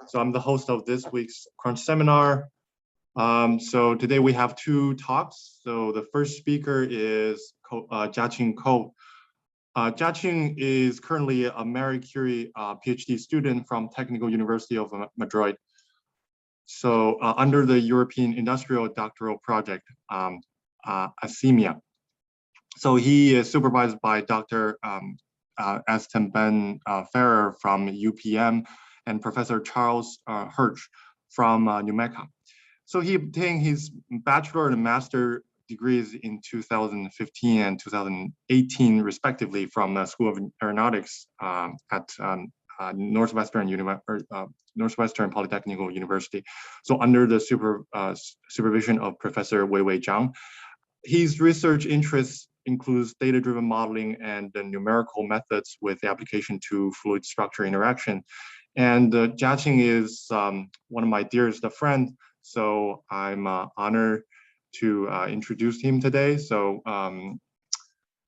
So I'm the host of this week's Crunch seminar. So today we have two talks. So the first speaker is Jiaqing Kou. Jiaqing is currently a Marie Curie PhD student from Technical University of Madrid. So under the European Industrial Doctoral Project, ASEMIA. So he is supervised by Dr. Aston Ben Ferrer from UPM and Professor Charles Hirsch from New Mexico. So he obtained his bachelor and master degrees in 2015 and 2018, respectively, from the School of Aeronautics at Northwestern Polytechnical University. So under the supervision of Professor Weiwei Zhang. His research interests includes data-driven modeling and the numerical methods with application to fluid structure interaction. And Jiaqing is one of my dearest friends, so I'm honored to introduce him today. So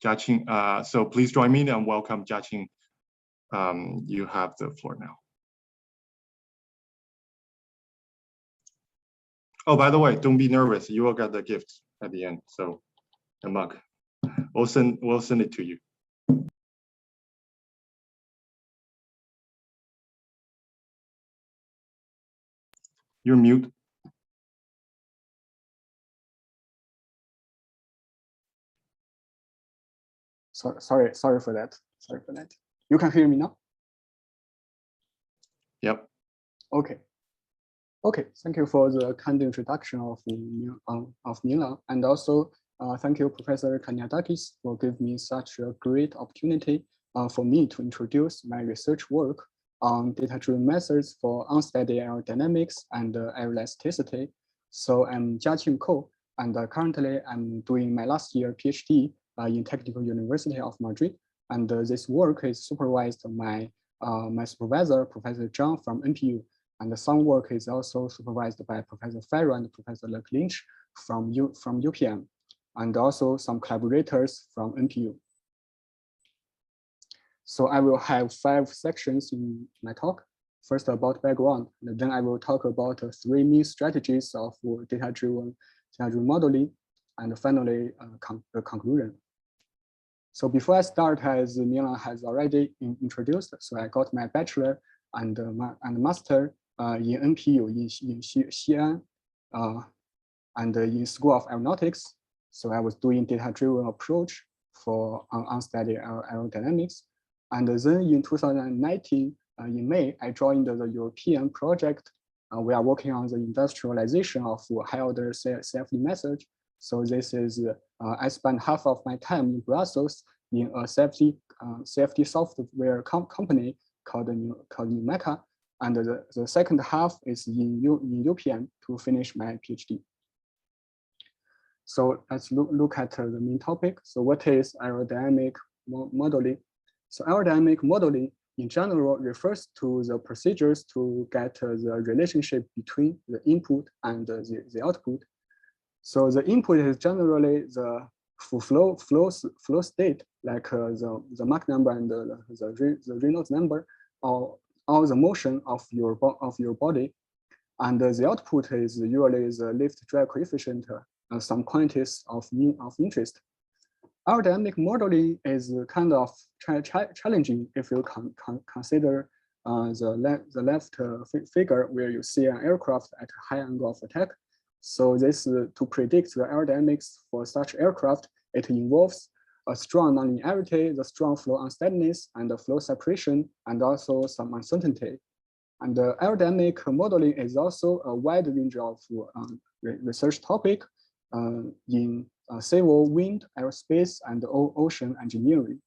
Jiaqing, so please join me and welcome Jiaqing. You have the floor now. Oh, by the way, don't be nervous. You will get the gift at the end. So a mug. We'll send it to you. You're mute. Sorry for that. You can hear me now? Yep. Okay. Thank you for the kind introduction of Mila, and also thank you, Professor Kaniadakis, for giving me such a great opportunity for me to introduce my research work on data-driven methods for unsteady aerodynamics and aeroelasticity. So I'm Jiaqing Kou, and currently I'm doing my last year PhD in Technical University of Madrid, and this work is supervised by my supervisor, Professor Zhang from NPU, and some work is also supervised by Professor Ferrer and Professor Lynch from UPM, and also some collaborators from NPU. So I will have 5 sections in my talk. First about background, and then I will talk about 3 main strategies of data-driven modeling, and finally the conclusion. So before I start, as Mila has already introduced, so I got my bachelor and master in NPU in Xi'an and in School of Aeronautics. So I was doing data-driven approach for unsteady aerodynamics. And then in 2019, in May, I joined the European project. We are working on the industrialization of high-order CFD method. So this is, I spent half of my time in Brussels in a CFD software company called New Mexico. And the second half is in UPM to finish my PhD. So let's look at the main topic. So what is aerodynamic modeling? So aerodynamic modeling in general refers to the procedures to get the relationship between the input and the output. So the input is generally the flow state, like the Mach number and the Reynolds number, or the motion of your body, and the output is usually the lift drag coefficient, some quantities of interest. Aerodynamic modeling is kind of challenging if you consider the left figure where you see an aircraft at a high angle of attack. So this to predict the aerodynamics for such aircraft, it involves a strong nonlinearity, the strong flow unsteadiness, and the flow separation, and also some uncertainty. And the aerodynamic modeling is also a wide range of research topic in civil, wind, aerospace, and ocean engineering.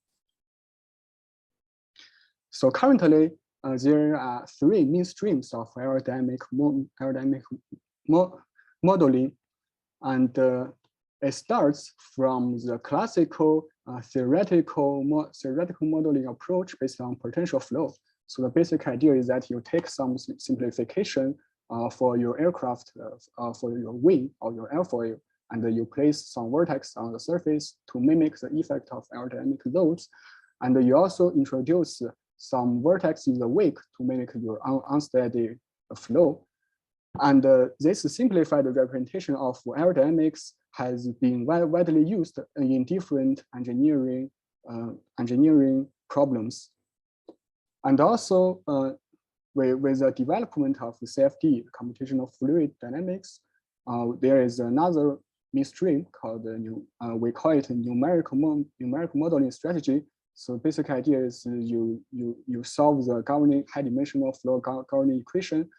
So currently, there are 3 main streams of aerodynamic modeling, and it starts from the classical theoretical modeling approach based on potential flow. So the basic idea is that you take some simplification for your aircraft, for your wing or your airfoil, and you place some vertex on the surface to mimic the effect of aerodynamic loads. And you also introduce some vertex in the wake to mimic your unsteady flow. And this simplified representation of aerodynamics has been widely used in different engineering problems. And also with the development of CFD, computational fluid dynamics, there is another mainstream called we call it numerical modeling strategy. So basic idea is you solve the governing high dimensional flow governing equation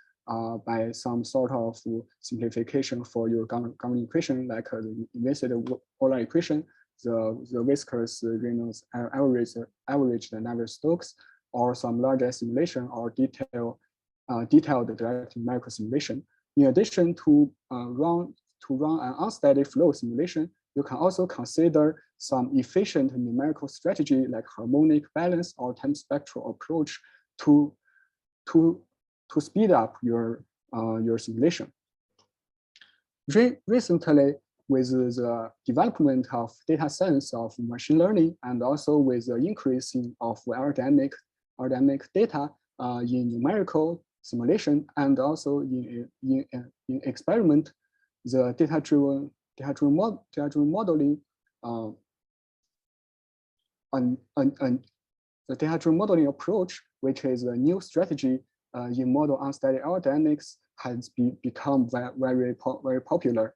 by some sort of simplification for your governing equation, like the inviscid polar equation, the viscous Reynolds average the Navier-Stokes, or some larger simulation or detailed direct numerical simulation. In addition to run an unsteady flow simulation, you can also consider some efficient numerical strategy like harmonic balance or time spectral approach to speed up your simulation. Recently, with the development of data science of machine learning, and also with the increasing of aerodynamic data in numerical simulation, and also in experiment, the data-driven modeling the data-driven modeling approach, which is a new strategy in model unsteady aerodynamics, has become very popular.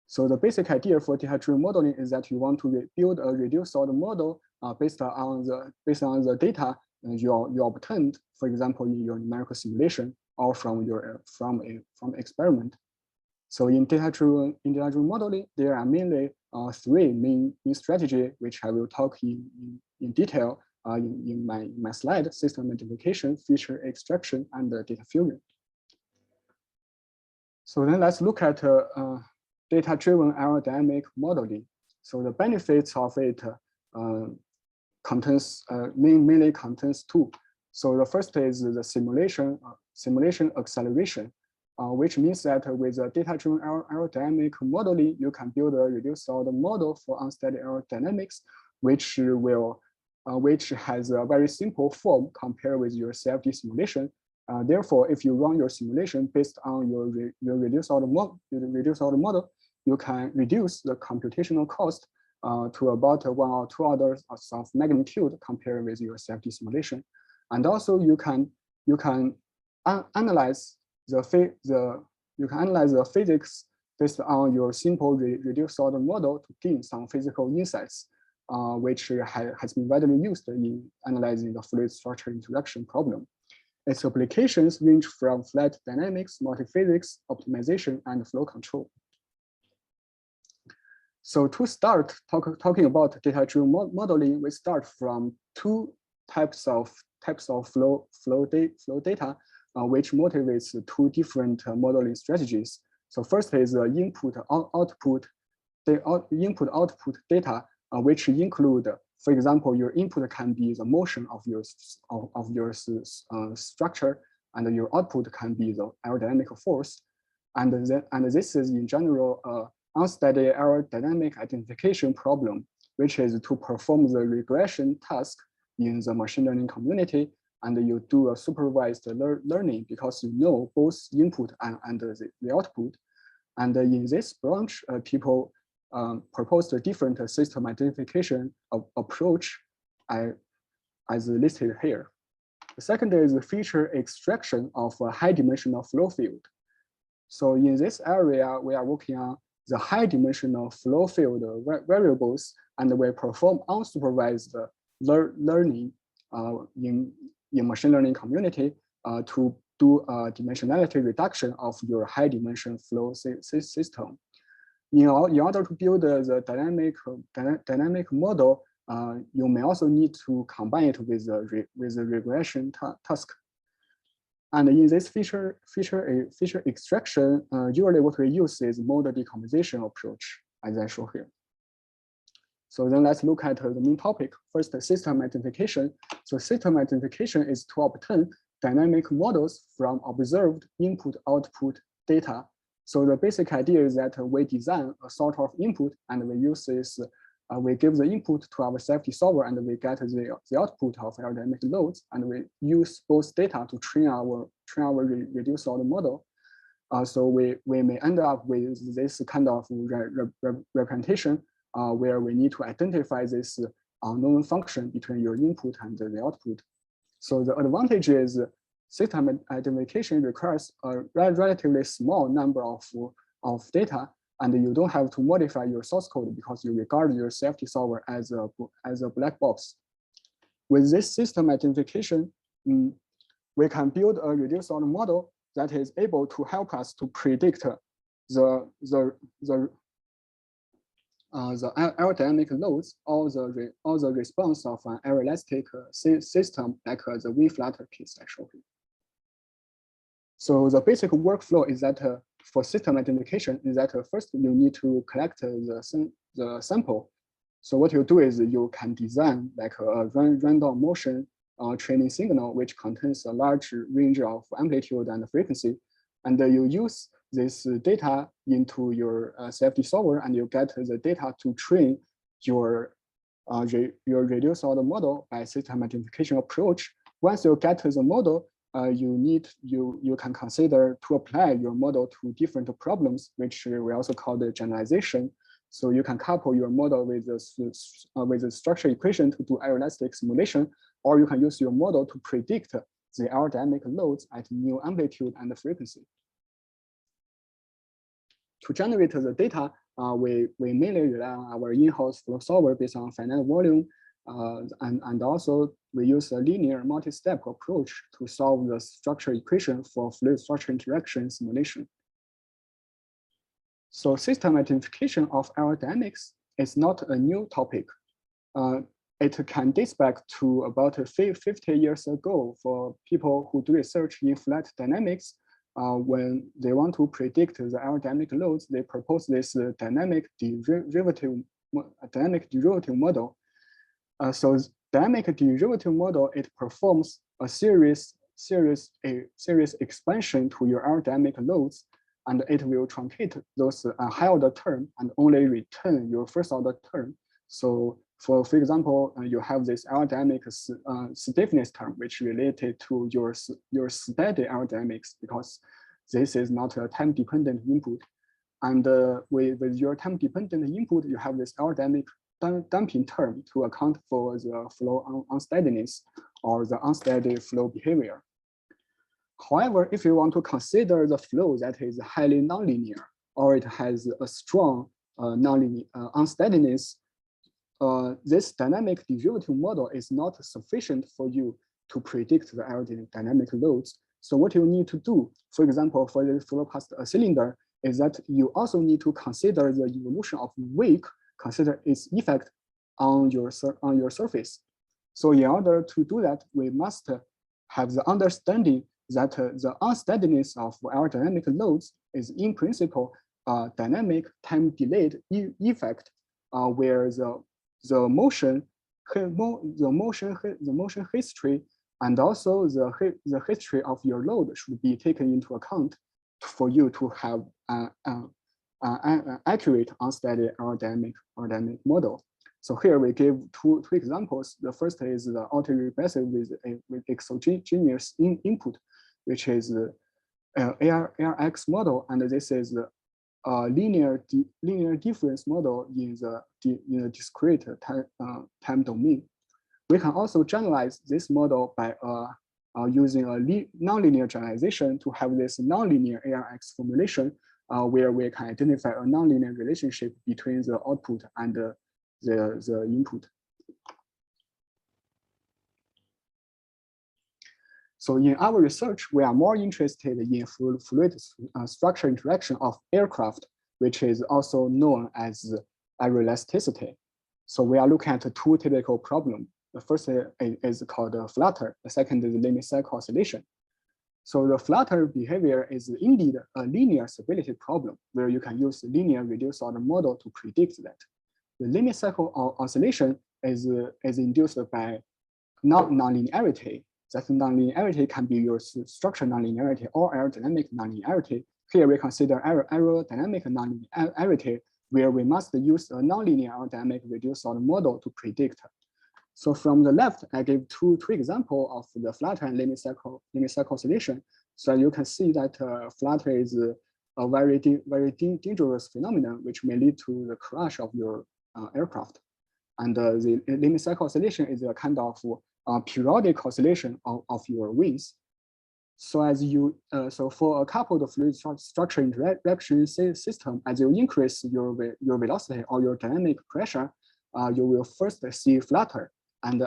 So the basic idea for data-driven modeling is that you want to build a reduced order model based on the data you obtained, for example, in your numerical simulation or from experiment. So in data-driven modeling, there are mainly three main strategies, which I will talk in detail in my slide: system identification, feature extraction, and data fusion. So then let's look at data-driven aerodynamic modeling. So the benefits of it mainly contains two. So the first is the simulation acceleration, which means that with a data-driven aerodynamic modeling, you can build a reduced order model for unsteady aerodynamics, which has a very simple form compared with your CFD simulation. Therefore, if you run your simulation based on your reduced order model, you can reduce the computational cost to about 1 or 2 orders of magnitude compared with your CFD simulation. And also, you can analyze the physics based on your simple reduced order model to gain some physical insights, which has been widely used in analyzing the fluid structure interaction problem. Its applications range from flight dynamics, multiphysics, optimization, and flow control. So to start talking about data-driven modeling, we start from two types of flow data, which motivates two different modeling strategies. So first is the input-output data, which include, for example, your input can be the motion of your structure, and your output can be the aerodynamic force. And this is in general unsteady aerodynamic identification problem, which is to perform the regression task in the machine learning community, and you do a supervised learning because you know both input and the output. And in this branch, people proposed a different system identification approach as listed here. The second is the feature extraction of a high dimensional flow field. So in this area, we are working on the high dimensional flow field variables, and we perform unsupervised learning in machine learning community to do a dimensionality reduction of your high dimension flow system. In order to build the dynamic model, you may also need to combine it with the regression task. And in this feature extraction, usually what we use is model decomposition approach, as I show here. So then let's look at the main topic. First, system identification. So system identification is to obtain dynamic models from observed input-output data. So the basic idea is that we design a sort of input, and we use this we give the input to our safety solver, and we get the output of aerodynamic loads, and we use both data to train our reduced order model. So we may end up with this kind of representation where we need to identify this unknown function between your input and the output. So the advantage is system identification requires a relatively small number of data, and you don't have to modify your source code because you regard your safety solver as a black box. With this system identification, we can build a reduced order model that is able to help us to predict the aerodynamic loads or the response of an aeroelastic system, like the V-flutter case I showed you. So the basic workflow is that for system identification is that first you need to collect the sample. So what you do is you can design like a random motion training signal, which contains a large range of amplitude and frequency. And you use this data into your safety solver, and you get the data to train your reduced order model by system identification approach. Once you get the model, you can consider to apply your model to different problems, which we also call the generalization. So you can couple your model with the structure equation to do aeroelastic simulation, or you can use your model to predict the aerodynamic loads at new amplitude and frequency. To generate the data, we mainly rely on our in-house flow solver based on finite volume, and also we use a linear multi-step approach to solve the structure equation for fluid structure interaction simulation. So system identification of aerodynamics is not a new topic. It can date back to about 50 years ago for people who do research in flight dynamics. When they want to predict the aerodynamic loads, they propose this dynamic derivative model. So dynamic derivative model, it performs a series expansion to your aerodynamic loads, and it will truncate those high order term and only return your first order term. So for example, you have this aerodynamic stiffness term, which related to your steady aerodynamics, because this is not a time-dependent input. And with your time-dependent input, you have this aerodynamic damping term to account for the flow unsteadiness or the unsteady flow behavior. However, if you want to consider the flow that is highly nonlinear, or it has a strong nonlinear unsteadiness, this dynamic derivative model is not sufficient for you to predict the aerodynamic loads. So what you need to do, for example, for the flow past a cylinder, is that you also need to consider the evolution of wake, consider its effect on your surface. So in order to do that, we must have the understanding that the unsteadiness of aerodynamic loads is in principle a dynamic time-delayed effect, where the motion history and also the history of your load should be taken into account for you to have an accurate unsteady aerodynamic model. So here we give two examples. The first is the autoregressive with exogenous input, which is the ARX model, and this is the linear difference model in the discrete time domain. We can also generalize this model by using a nonlinear generalization to have this nonlinear ARX formulation, where we can identify a nonlinear relationship between the output and the input. So in our research, we are more interested in fluid structure interaction of aircraft, which is also known as aeroelasticity. So we are looking at two typical problems. The first is called flutter. The second is limit cycle oscillation. So the flutter behavior is indeed a linear stability problem, where you can use linear reduced order model to predict that. The limit cycle oscillation is induced by nonlinearity. That nonlinearity can be your structure nonlinearity or aerodynamic nonlinearity. Here we consider aerodynamic nonlinearity where we must use a nonlinear aerodynamic reduced order model to predict. So from the left, I gave two examples of the flutter and limit cycle oscillation. So you can see that flutter is a very dangerous phenomenon, which may lead to the crash of your aircraft. And the limit cycle oscillation is a kind of periodic oscillation of your wings. So as so for a coupled fluid structure interaction system, as you increase your velocity or your dynamic pressure, you will first see flutter. And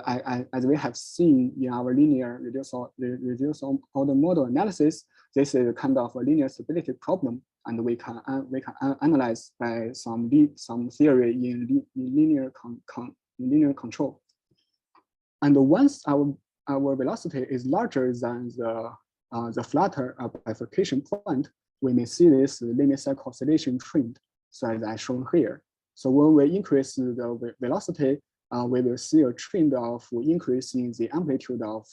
as we have seen in our linear reduced order model analysis, this is a kind of a linear stability problem, and we can analyze by some theory in linear control. And once our velocity is larger than the flutter bifurcation point, we may see this limit cycle oscillation trend, so as shown here. So when we increase the velocity, we will see a trend of increasing the amplitude of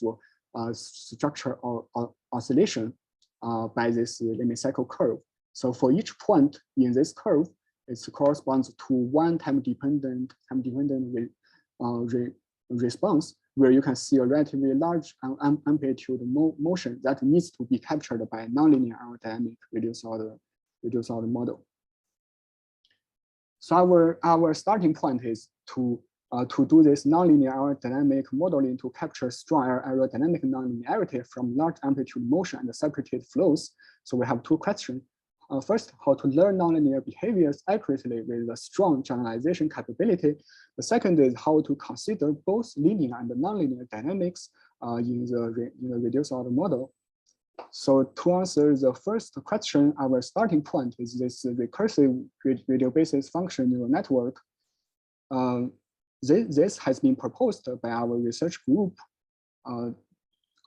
structure or oscillation by this limit cycle curve. So for each point in this curve, it corresponds to one time-dependent response, where you can see a relatively large amplitude motion that needs to be captured by nonlinear aerodynamic reduced order model. So our starting point is to do this nonlinear aerodynamic modeling to capture strong aerodynamic nonlinearity from large amplitude motion and separated flows. So we have two questions. First, how to learn nonlinear behaviors accurately with a strong generalization capability. The second is how to consider both linear and nonlinear dynamics in the reduced order model. So to answer the first question, our starting point is this recursive radio basis function neural network. This has been proposed by our research group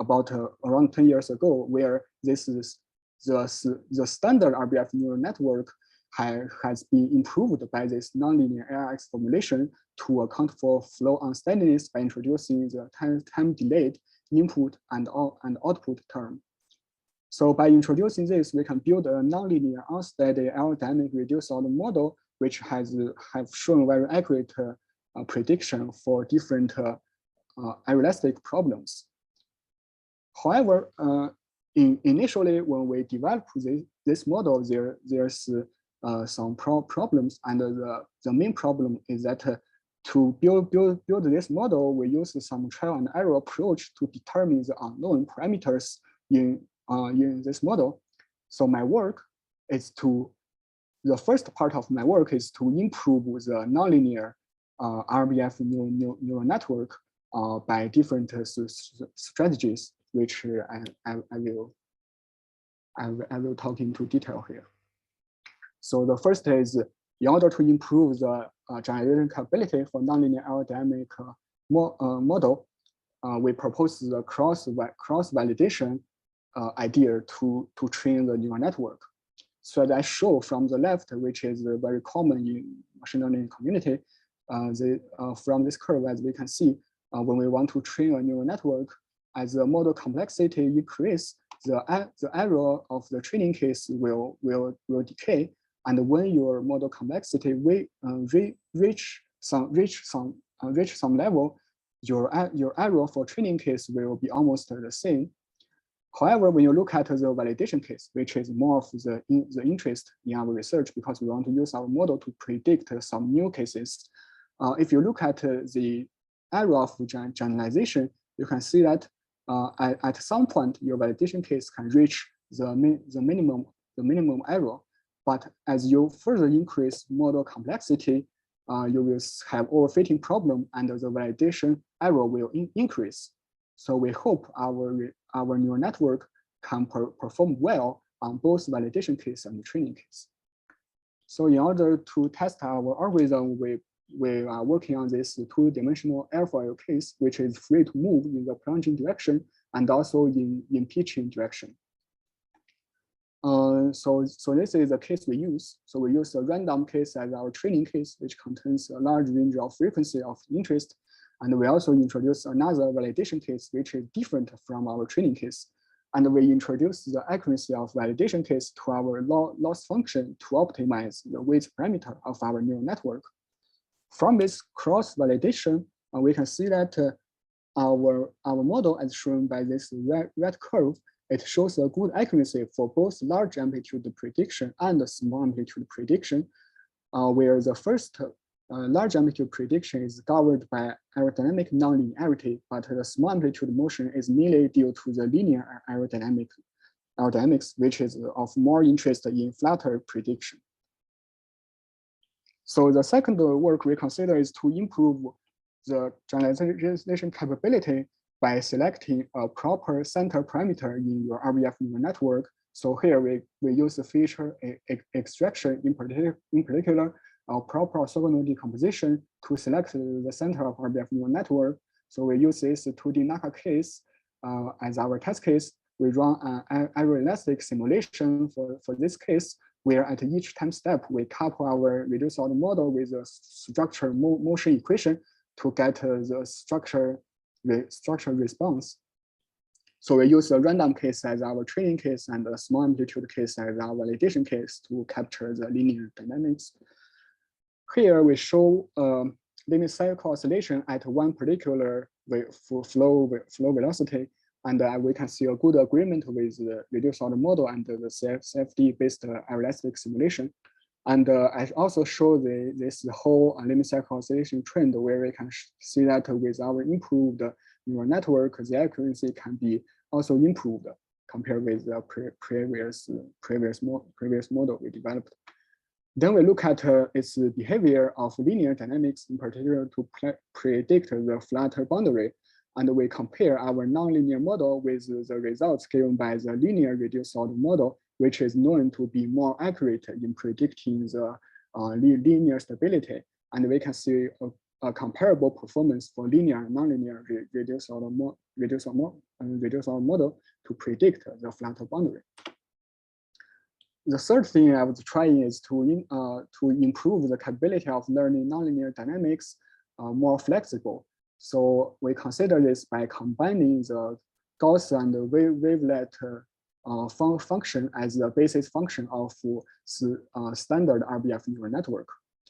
about around 10 years ago, where this is the standard RBF neural network has been improved by this nonlinear ARX formulation to account for flow unsteadiness by introducing the time delayed input and output term. So by introducing this, we can build a nonlinear unsteady aerodynamic reduced order model, which have shown very accurate prediction for different aeroelastic problems. However, initially, when we develop this model, there's some problems, and the main problem is that to build this model, we use some trial and error approach to determine the unknown parameters in this model. So my work is the first part of my work is to improve the nonlinear RBF neural network by different strategies, which I will talk into detail here. So the first is, in order to improve the generalization capability for nonlinear aerodynamic model, we propose the cross validation idea to train the neural network. So as I show from the left, which is very common in machine learning community, from this curve, as we can see, when we want to train a neural network, as the model complexity increase, the error of the training case will decay, and when your model complexity reach some level, your error for training case will be almost the same. However, when you look at the validation case, which is more of the interest in our research, because we want to use our model to predict some new cases. If you look at the error of generalization, you can see that at some point your validation case can reach the minimum error, but as you further increase model complexity, you will have overfitting problem, and the validation error will increase. So we hope our neural network can perform well on both validation case and training case. So in order to test our algorithm, we are working on this two-dimensional airfoil case, which is free to move in the plunging direction and also in pitching direction. So this is the case we use. So we use a random case as our training case, which contains a large range of frequency of interest. And we also introduce another validation case, which is different from our training case. And we introduce the accuracy of validation case to our loss function to optimize the weight parameter of our neural network. From this cross-validation, we can see that our model, as shown by this red curve, it shows a good accuracy for both large amplitude prediction and small amplitude prediction, where the first large amplitude prediction is governed by aerodynamic nonlinearity, but the small amplitude motion is merely due to the linear aerodynamics, which is of more interest in flatter prediction. So the second work we consider is to improve the generalization capability by selecting a proper center parameter in your RBF neural network. So here we use the feature extraction in particular, proper orthogonal decomposition to select the center of RBF neural network. So we use this 2D NACA case as our test case. We run an aeroelastic simulation for this case, where at each time step, we couple our reduced order model with a structure motion equation to get the structure response. So we use a random case as our training case and a small amplitude case as our validation case to capture the linear dynamics. Here we show limit cycle oscillation at one particular flow velocity, and we can see a good agreement with the reduced order model and the CFD-based aeroelastic simulation. And I also show this whole limit cycle oscillation trend, where we can see that with our improved neural network, the accuracy can be also improved compared with the previous model we developed. Then we look at its behavior of linear dynamics, in particular to predict the flatter boundary. And we compare our nonlinear model with the results given by the linear reduced order model, which is known to be more accurate in predicting the linear stability. And we can see a comparable performance for linear and nonlinear reduced order model to predict the flatter boundary. The third thing I was trying is to improve the capability of learning nonlinear dynamics more flexible. So we consider this by combining the Gauss and the wavelet function as the basis function of standard RBF neural network.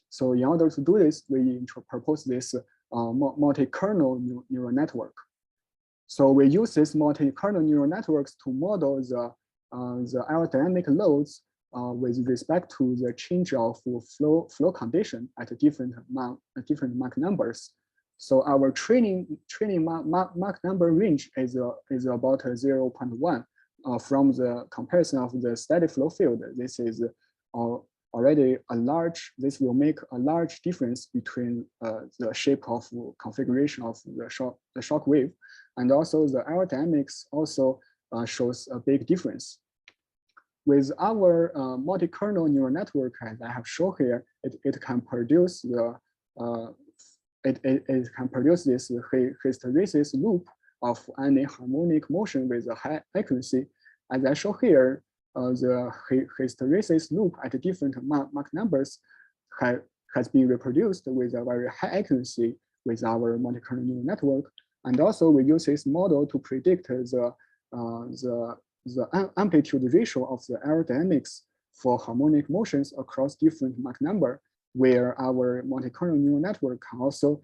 So in order to do this, we propose this multi-kernel neural network. So we use this multi-kernel neural networks to model the aerodynamic loads with respect to the change of flow condition at different Mach numbers. So our training Mach number range is about 0.1 from the comparison of the steady flow field. This is already this will make a large difference between the shape of configuration of the shock wave, and also the aerodynamics also shows a big difference. With our multi-kernel neural network, as I have shown here, it can produce this hysteresis loop of any harmonic motion with a high accuracy. As I show here, the hysteresis loop at different Mach numbers has been reproduced with a very high accuracy with our multi-kernel neural network. And also we use this model to predict the amplitude ratio of the aerodynamics for harmonic motions across different Mach number, where our multi-kernel neural network can also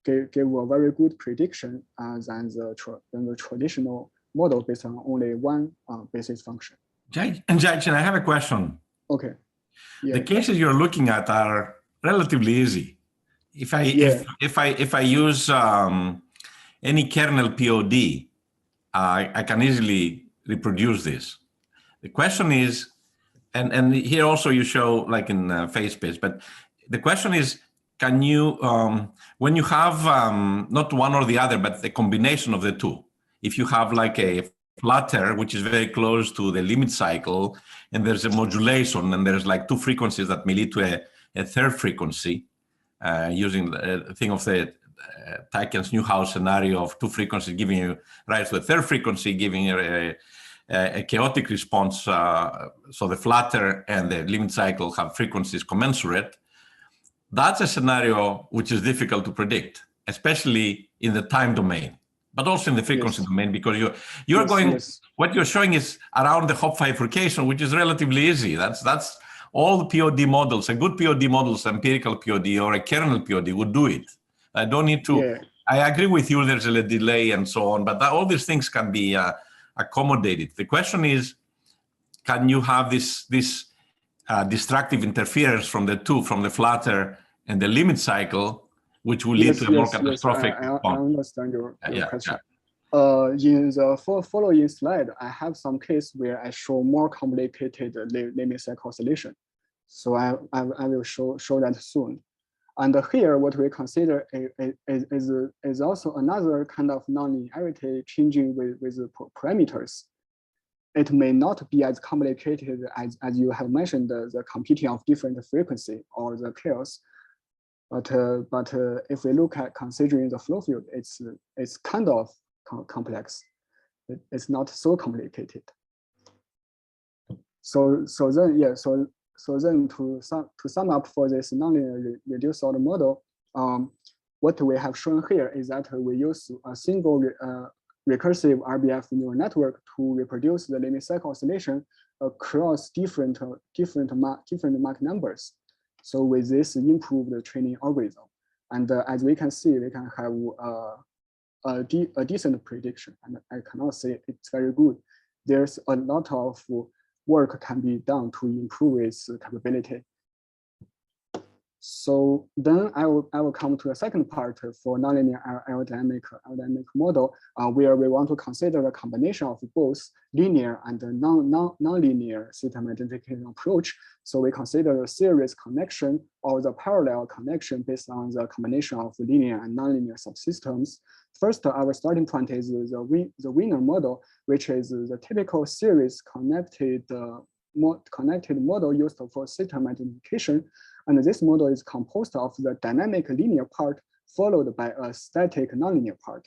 give a very good prediction than the traditional model based on only one basis function. Jiaqing, I have a question. Okay. Yeah. The cases you're looking at are relatively easy. If I use any kernel POD, I can easily reproduce this. The question is, and here also you show like in phase space, but the question is, can you, when you have not one or the other, but the combination of the two, if you have like a flutter, which is very close to the limit cycle, and there's a modulation, and there's like two frequencies that may lead to a third frequency, using the thing of the Teichens-Newhouse scenario of two frequencies giving you rise to a third frequency, giving you a chaotic response. So the flutter and the limit cycle have frequencies commensurate. That's a scenario which is difficult to predict, especially in the time domain. but also in the frequency Yes. domain, because you're Yes, going, yes. what you're showing is around the Hopf bifurcation, which is relatively easy. That's all the POD models, a good POD models, empirical POD or a kernel POD would do it. I don't need to, Yeah. I agree with you, there's a delay and so on, but all these things can be accommodated. The question is, can you have this destructive interference from the two, from the flatter and the limit cycle, which will lead to a more catastrophic I understand your question. In the following slide, I have some case where I show more complicated limit cycle oscillation. So I will show that soon. And here, what we consider is also another kind of nonlinearity changing with the parameters. It may not be as complicated as you have mentioned, the competing of different frequency or the chaos. But if we look at considering the flow field, it's kind of complex. It's not so complicated. So then to sum up for this nonlinear reduced order model, what we have shown here is that we use a single recursive RBF neural network to reproduce the limit cycle oscillation across different Mach numbers. So with this improved training algorithm, and as we can see, we can have a decent prediction, and I cannot say it's very good. There's a lot of work can be done to improve its capability. So then I will come to the second part for nonlinear aerodynamic model, where we want to consider a combination of both linear and nonlinear system identification approach. So we consider the series connection or the parallel connection based on the combination of linear and nonlinear subsystems. First, our starting point is the winner model, which is the typical series connected model used for system identification. And this model is composed of the dynamic linear part followed by a static nonlinear part.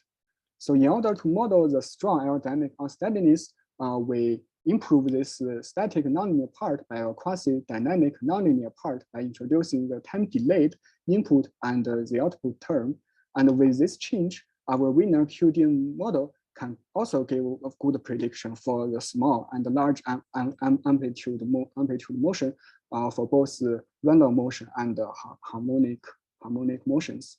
So in order to model the strong aerodynamic unsteadiness, we improve this static nonlinear part by a quasi-dynamic nonlinear part by introducing the time-delayed input and the output term. And with this change, our winner QDM model can also give a good prediction for the small and large amplitude motion for both random motion and harmonic motions.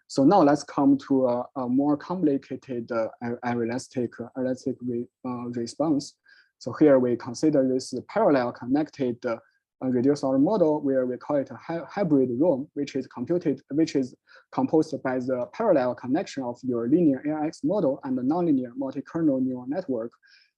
So now let's come to a more complicated aeroelastic response. So here we consider this parallel connected reduced order model, where we call it a hybrid ROM, which is composed by the parallel connection of your linear ARX model and the nonlinear multikernel neural network.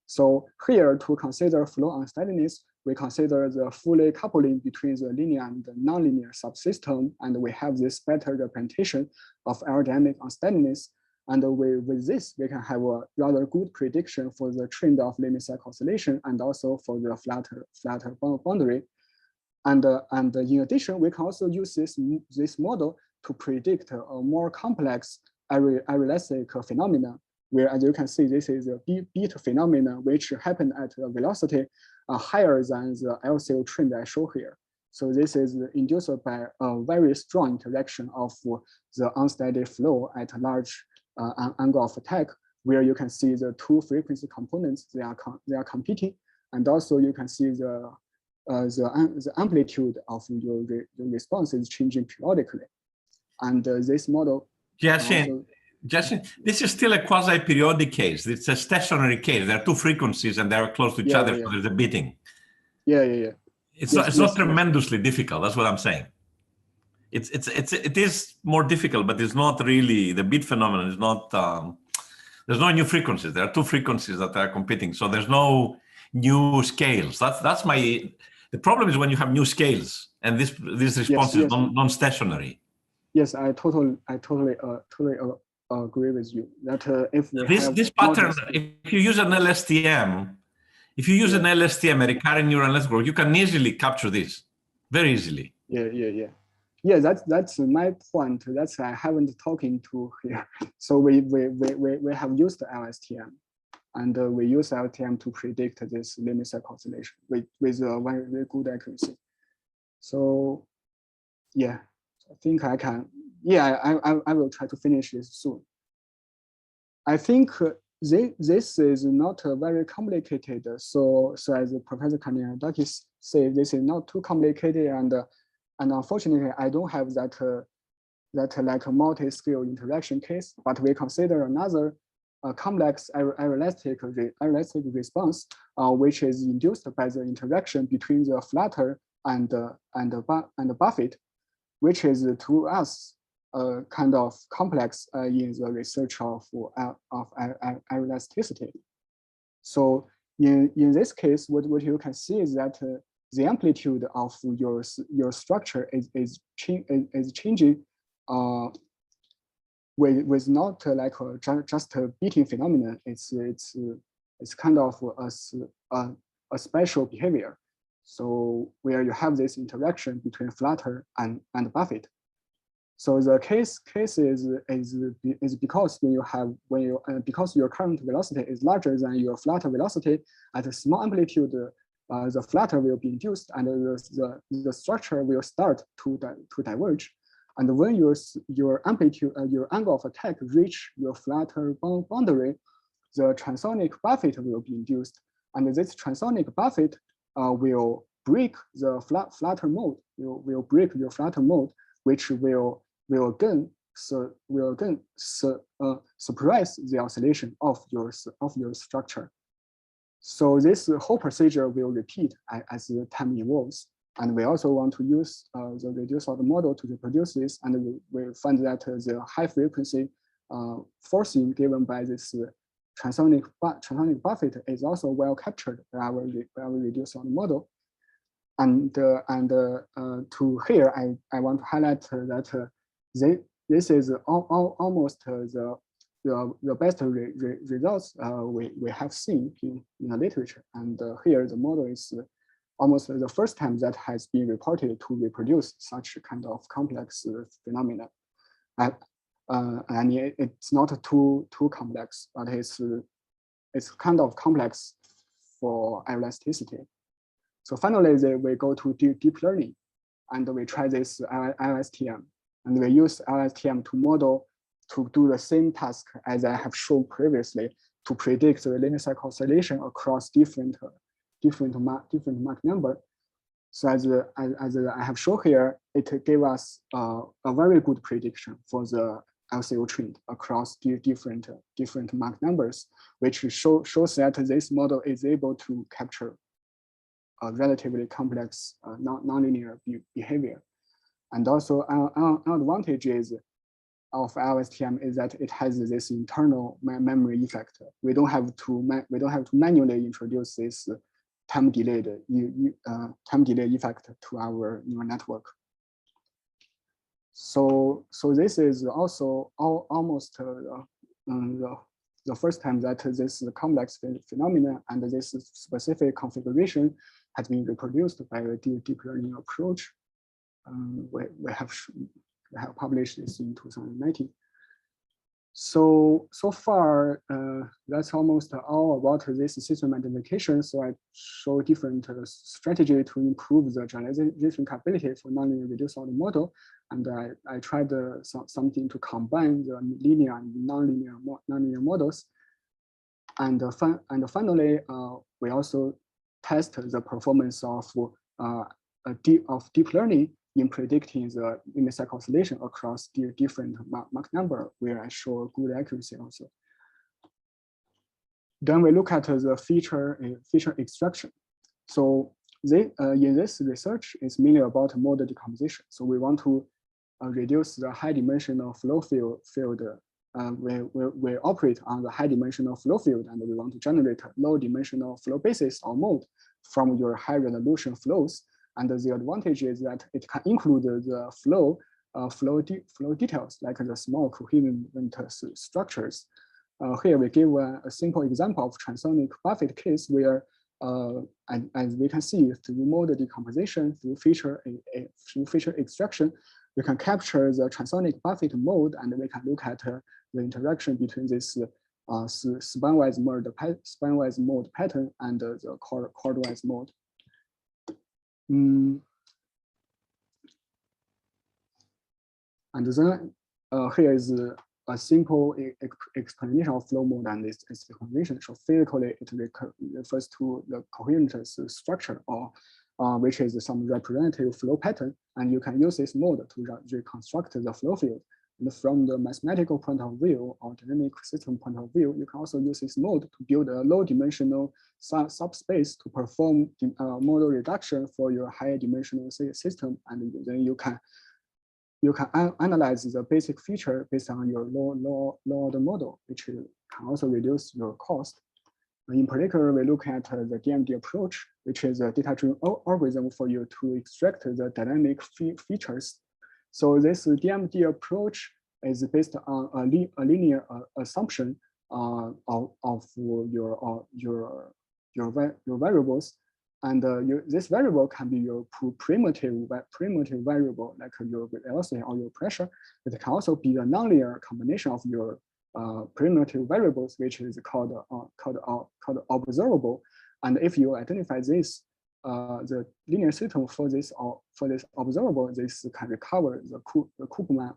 So here, to consider flow unsteadiness, we consider the fully coupling between the linear and the nonlinear subsystem, and we have this better representation of aerodynamic unsteadiness. And with this, we can have a rather good prediction for the trend of limit cycle oscillation and also for the flatter boundary. And in addition, we can also use this model to predict a more complex aeroelastic phenomena, where, as you can see, this is a beat phenomena which happened at a velocity higher than the LCO trend I show here. So this is induced by a very strong interaction of the unsteady flow at a large angle of attack, where you can see the two frequency components, they are competing, and also you can see the amplitude of your response is changing periodically. And this model. Jiaqing, this is still a quasi-periodic case. It's a stationary case. There are two frequencies and they're close to each other, so there's a beating. It's not tremendously difficult. That's what I'm saying. It is more difficult, but it's not really, the beat phenomenon is not, there's no new frequencies. There are two frequencies that are competing. So there's no new scales. The problem is when you have new scales and this response is non-stationary. Yes, I totally agree with you that if this pattern, if you use an LSTM, an LSTM, a recurrent neural network, you can easily capture this very easily. Yeah, that's my point. That's I haven't talking to here. So we have used LSTM, and we use LSTM to predict this limit cycle oscillation with a very good accuracy. So yeah, I think I can. Yeah, I will try to finish this soon. I think this is not very complicated. So as Professor Kaniadakis said, this is not too complicated, and unfortunately, I don't have that like a multi-scale interaction case. But we consider another complex aeroelastic response, which is induced by the interaction between the flutter and the buffet, which is to us kind of complex in the research of aeroelasticity. So in this case, what you can see is that the amplitude of your structure is changing with not like just a beating phenomenon. It's kind of a special behavior. So where you have this interaction between flutter and buffet. So the case is because because your current velocity is larger than your flutter velocity at a small amplitude, the flutter will be induced and the structure will start to diverge. And when your amplitude, your angle of attack reach your flutter boundary, the transonic buffet will be induced, and this transonic buffet will break the flutter mode. Will break your flutter mode, which will again suppress the oscillation of your structure. So this whole procedure will repeat as the time evolves. And we also want to use the reduced order model to reproduce this, and we find that the high frequency forcing given by this transonic buffet is also well captured by our reduced order model. And to here, I want to highlight that this is almost the best results we have seen in the literature. And here the model is almost the first time that has been reported to reproduce such kind of complex phenomena. And it's not too complex, but it's kind of complex for aeroelasticity. So finally, we go to deep learning, and we try this LSTM, and we use LSTM to model to do the same task as I have shown previously to predict the linear cycle oscillation across different Mach number. So as I have shown here, it gave us a very good prediction for the LCO trend across different Mach numbers, which shows that this model is able to capture a relatively complex nonlinear behavior. And also an advantage of LSTM is that it has this internal memory effect. We don't have to manually introduce this time delay effect to our neural network. So this is also almost the first time that this complex phenomena and this specific configuration has been reproduced by a deep learning approach. We have published this in 2019. So far, that's almost all about this system identification. So I show different strategy to improve the generalization capability for nonlinear reduced order model, and I tried something to combine the linear and nonlinear models. And finally, we also test the performance of deep learning in predicting the linear cycle oscillation across the different Mach number, where I show good accuracy also. Then we look at the feature extraction. So in this research, it's mainly about model decomposition. So we want to reduce the high dimensional flow field. We operate on the high dimensional flow field, and we want to generate low dimensional flow basis or mode from your high resolution flows. And the advantage is that it can include the flow details, like the small coherent structures. Here we give a simple example of transonic buffet case where, as we can see, through model decomposition, through feature extraction, we can capture the transonic buffet mode, and we can look at the interaction between this span-wise mode pattern and the chord-wise mode. And then here is a simple explanation of flow mode and its condition. So physically, it refers to the coherent structure, or which is some representative flow pattern, and you can use this mode to reconstruct the flow field. And from the mathematical point of view or dynamic system point of view, you can also use this mode to build a low-dimensional subspace to perform model reduction for your high-dimensional system, and then you can analyze the basic feature based on your low-order model, which can also reduce your cost. In particular, we look at the DMD approach, which is a data-driven algorithm for you to extract the dynamic features. So this DMD approach is based on a linear assumption of your variables, and this variable can be your primitive variable, like your velocity or your pressure. It can also be a nonlinear combination of your primitive variables, which is called observable. And if you identify this, the linear system for this observable, this can recover the Koopman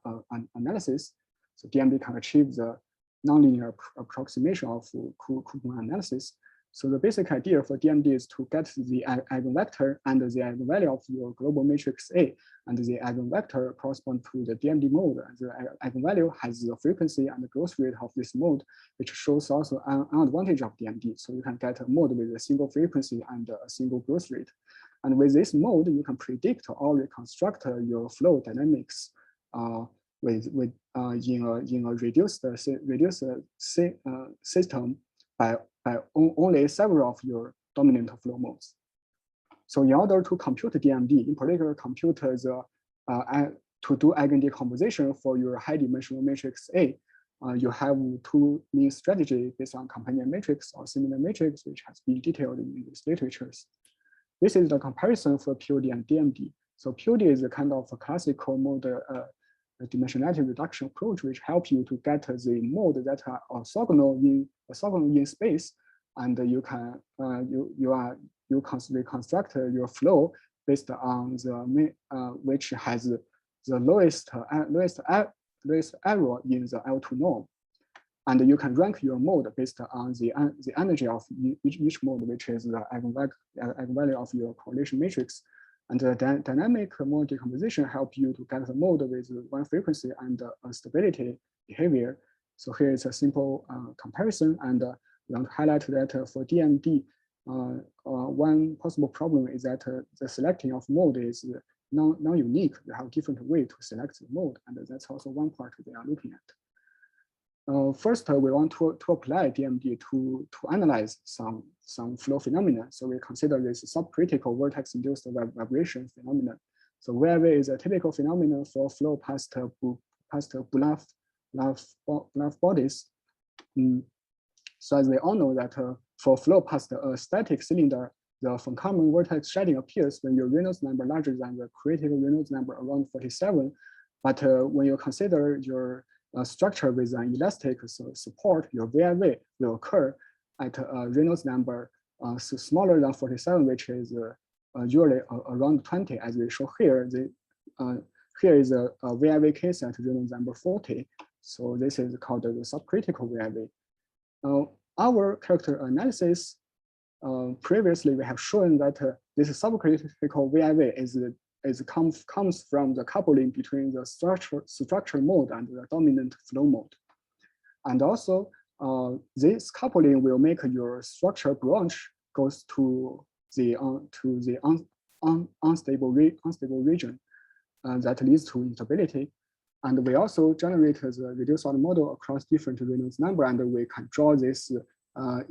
analysis. So DMD can achieve the nonlinear approximation of Koopman analysis. So the basic idea for DMD is to get the eigenvector and the eigenvalue of your global matrix A, and the eigenvector correspond to the DMD mode. The eigenvalue has the frequency and the growth rate of this mode, which shows also an advantage of DMD. So you can get a mode with a single frequency and a single growth rate. And with this mode, you can predict or reconstruct your flow dynamics in a reduced system by only several of your dominant flow modes. So in order to compute DMD, in particular, compute to do eigen decomposition for your high-dimensional matrix A, you have two main strategies based on companion matrix or similar matrix, which has been detailed in these literatures. This is the comparison for POD and DMD. So POD is a kind of a classical mode dimensionality reduction approach, which help you to get the mode that are orthogonal in space, and you can reconstruct your flow based on the which has the lowest error in the L2 norm, and you can rank your mode based on the energy of each mode, which is the eigenvalue of your correlation matrix. And the dynamic mode decomposition help you to get the mode with one frequency and a stability behavior. So here is a simple comparison, and we want to highlight that for DMD, one possible problem is that the selecting of mode is non-unique. You have different way to select the mode, and that's also one part we are looking at. First, we want to apply DMD to analyze some flow phenomena. So we consider this subcritical vortex-induced vibration phenomenon. So VIV is a typical phenomenon for flow past Bulaf bodies. So as we all know that for flow past a static cylinder, the von Karman vortex shedding appears when your Reynolds number larger than the critical Reynolds number around 47. But when you consider your structure with an elastic support, your VIV will occur at a Reynolds number smaller than 47, which is usually around 20, as we show here. Here is a VIV case at Reynolds number 40. So this is called the subcritical VIV. Our character analysis, previously we have shown that this subcritical VIV comes from the coupling between the structure mode and the dominant flow mode. And also, this coupling will make your structure branch goes to the unstable region that leads to instability. And we also generate the reduced order model across different Reynolds number, and we can draw this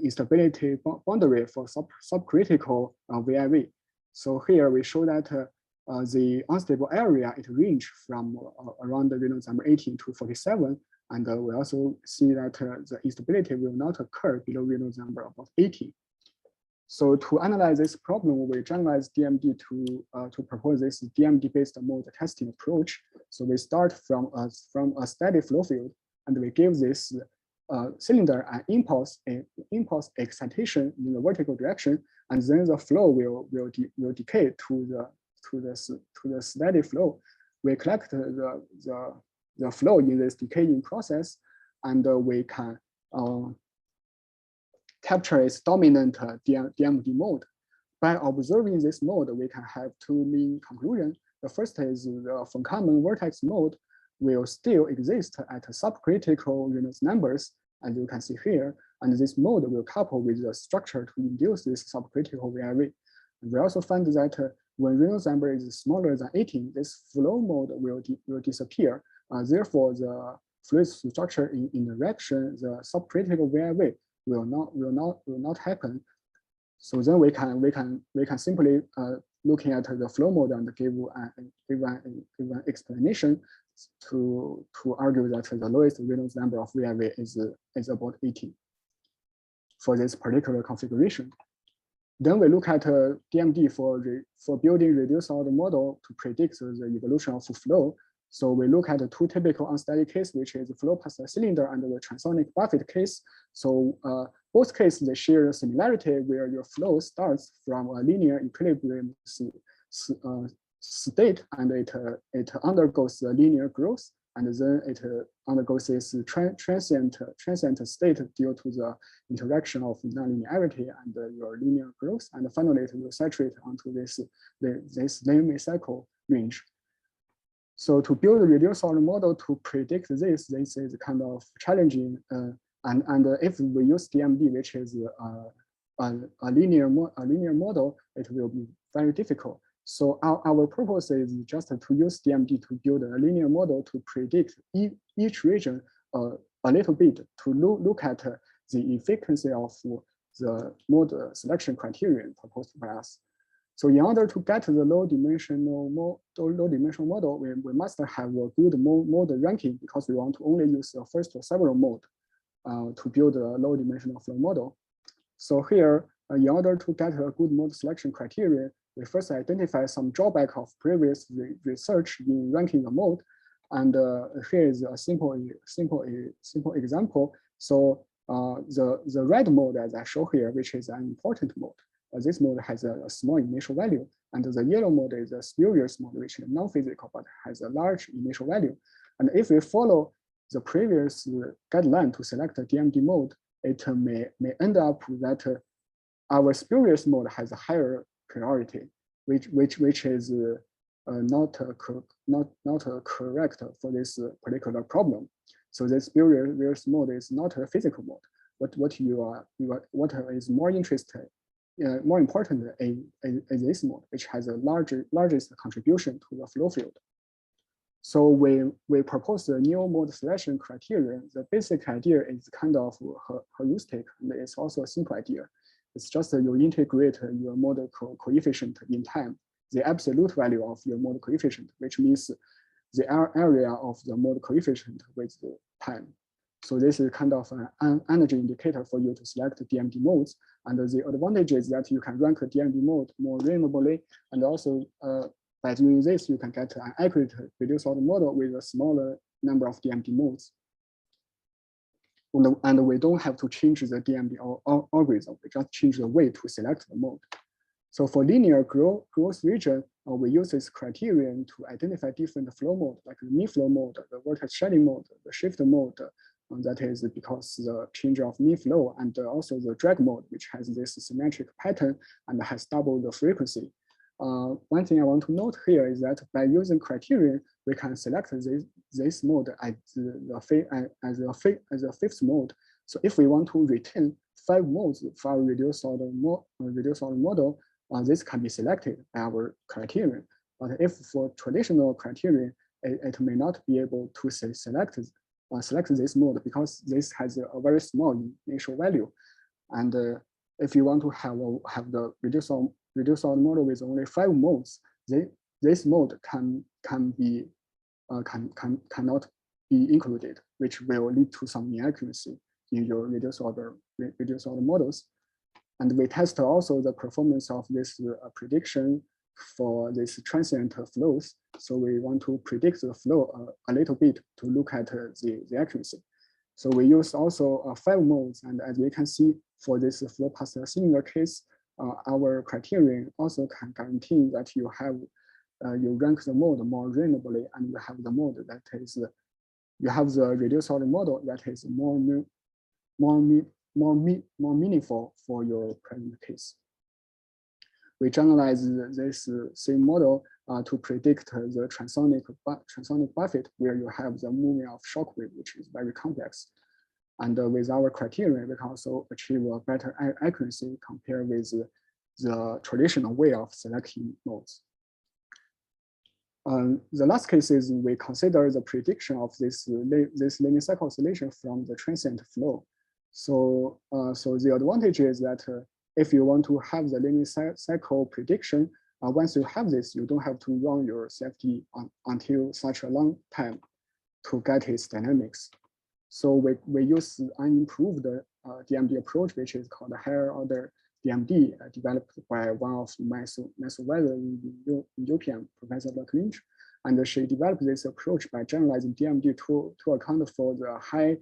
instability boundary for subcritical VIV. So here we show that the unstable area, it range from around the Reynolds number 18 to 47. And we also see that the instability will not occur below Reynolds number about 80. So to analyze this problem, we generalize DMD to propose this DMD-based mode testing approach. So we start from a steady flow field, and we give this cylinder an impulse excitation in the vertical direction, and then the flow will decay to the steady flow. We collect the flow in this decaying process, and we can capture its dominant DMD mode. By observing this mode, we can have two main conclusions. The first is the von Karman vertex mode will still exist at subcritical Reynolds numbers, as you can see here, and this mode will couple with the structure to induce this subcritical VIV. And we also find that when Reynolds number is smaller than 18, this flow mode will disappear. Therefore, the fluid structure in interaction, the subcritical VIV will not happen. So then we can simply looking at the flow mode and give an explanation to argue that the lowest Reynolds number of VIV is about 18 for this particular configuration. Then we look at DMD for building reduced order model to predict the evolution of flow. So we look at the two typical unsteady cases, which is the flow past the cylinder and the transonic buffet case. So both cases, they share a similarity where your flow starts from a linear equilibrium state, and it undergoes the linear growth, and then it undergoes this transient state due to the interaction of nonlinearity and your linear growth, and finally it will saturate onto this limit cycle range. So to build a reduced order model to predict this is kind of challenging. And if we use DMD, which is a linear model, it will be very difficult. So our purpose is just to use DMD to build a linear model to predict each region a little bit, to look at the efficacy of the mode selection criterion proposed by us. So in order to get the low dimensional model, we must have a good mode ranking, because we want to only use the first or several mode to build a low dimensional flow model. So here, in order to get a good mode selection criteria, we first identify some drawback of previous research in ranking a mode. And here is a simple example. So the red mode, as I show here, which is an important mode. This mode has a small initial value, and the yellow mode is a spurious mode, which is non-physical but has a large initial value. And if we follow the previous guideline to select a DMD mode, it may end up that our spurious mode has a higher priority, which is not correct for this particular problem. So this spurious mode is not a physical mode. What is more interesting, more important is this mode, which has a largest contribution to the flow field. So we propose the new mode selection criteria. The basic idea is kind of heuristic, and it's also a simple idea. It's just you integrate your mode coefficient in time, the absolute value of your mode coefficient, which means the area of the mode coefficient with the time. So this is kind of an energy indicator for you to select DMD modes. And the advantage is that you can rank a DMD mode more reasonably, and also by doing this, you can get an accurate reduced order model with a smaller number of DMD modes. And we don't have to change the DMD algorithm, we just change the way to select the mode. So for linear growth region, we use this criterion to identify different flow mode, like the mean flow mode, the vortex shedding mode, the shift mode. That is because the change of mean flow, and also the drag mode, which has this symmetric pattern and has double the frequency. One thing I want to note here is that by using criterion, we can select this mode as the fifth mode. So if we want to retain 5 modes for our reduced order model, this can be selected by our criterion. But if for traditional criterion, it may not be able to select this mode, because this has a very small initial value. And if you want to have the reduced order model with only 5 modes, this mode cannot be included, which will lead to some inaccuracy in your reduced order models. And we test also the performance of this prediction for this transient flows. So we want to predict the flow a little bit to look at the accuracy. So we use also 5 modes, and as we can see for this flow past a cylinder case, our criterion also can guarantee that you rank the mode more reasonably, and you have the mode that is you have the reduced order model that is more meaningful for your present case. We generalize this same model to predict the transonic buffet, where you have the movement of shock wave, which is very complex. And with our criteria, we can also achieve a better accuracy compared with the traditional way of selecting modes. The last case is we consider the prediction of this linear cycle oscillation from the transient flow. So the advantage is that if you want to have the linear cycle prediction, once you have this, you don't have to run your CFD until such a long time to get its dynamics. So we use unimproved DMD approach, which is called higher order DMD, developed by one of my supervisors in UPM, Professor Laclinch. And she developed this approach by generalizing DMD to account for the high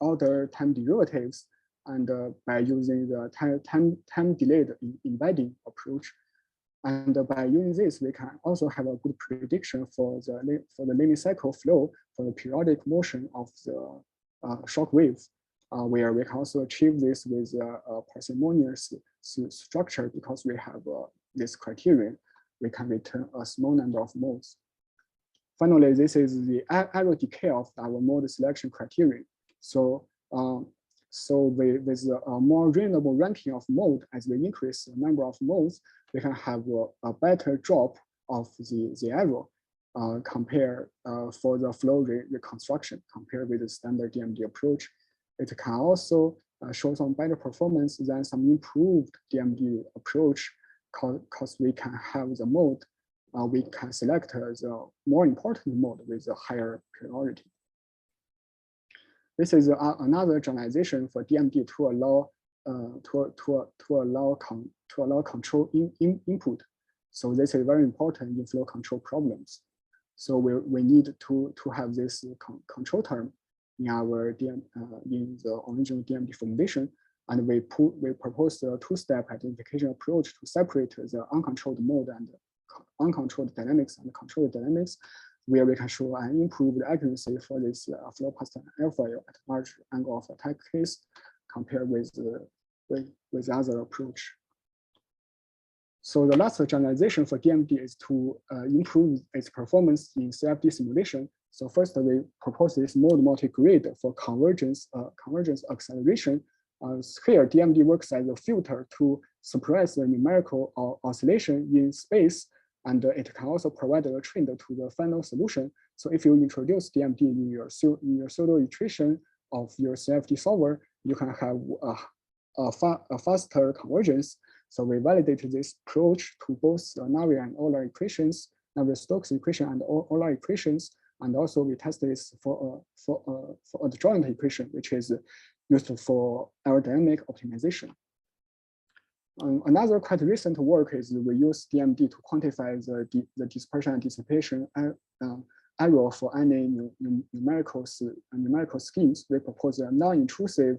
order time derivatives, and by using the time delayed embedding approach. And by using this, we can also have a good prediction for the linear cycle flow for the periodic motion of the shock wave, where we can also achieve this with a parsimonious structure because we have this criterion. We can return a small number of modes. Finally, this is the error decay of our mode selection criterion. So with a more reasonable ranking of mode, as we increase the number of modes, we can have a better drop of the error compare for the flow reconstruction compared with the standard DMD approach. It can also show some better performance than some improved DMD approach because we can have the mode, we can select the more important mode with a higher priority. This is another generalization for DMD to allow control input. So this is very important in flow control problems. So we need to have this control term in our in the original DMD formulation, and we propose a two-step identification approach to separate the uncontrolled mode and uncontrolled dynamics and controlled dynamics, where we can show an improved accuracy for this flow path airfoil at large angle of attack case compared with other approach. So the last generalization for DMD is to improve its performance in CFD simulation. So first, we propose this mode multi-grid for convergence acceleration. Here, DMD works as a filter to suppress the numerical oscillation in space, and it can also provide a trend to the final solution. So if you introduce DMD in your pseudo iteration of your CFD solver, you can have a faster convergence. So we validated this approach to both the Navier and Euler equations, Navier-Stokes equation and Euler equations, and also we tested this for adjoint equation, which is used for aerodynamic optimization. Another quite recent work is we use DMD to quantify the dispersion and dissipation error for any numerical schemes. We propose a non-intrusive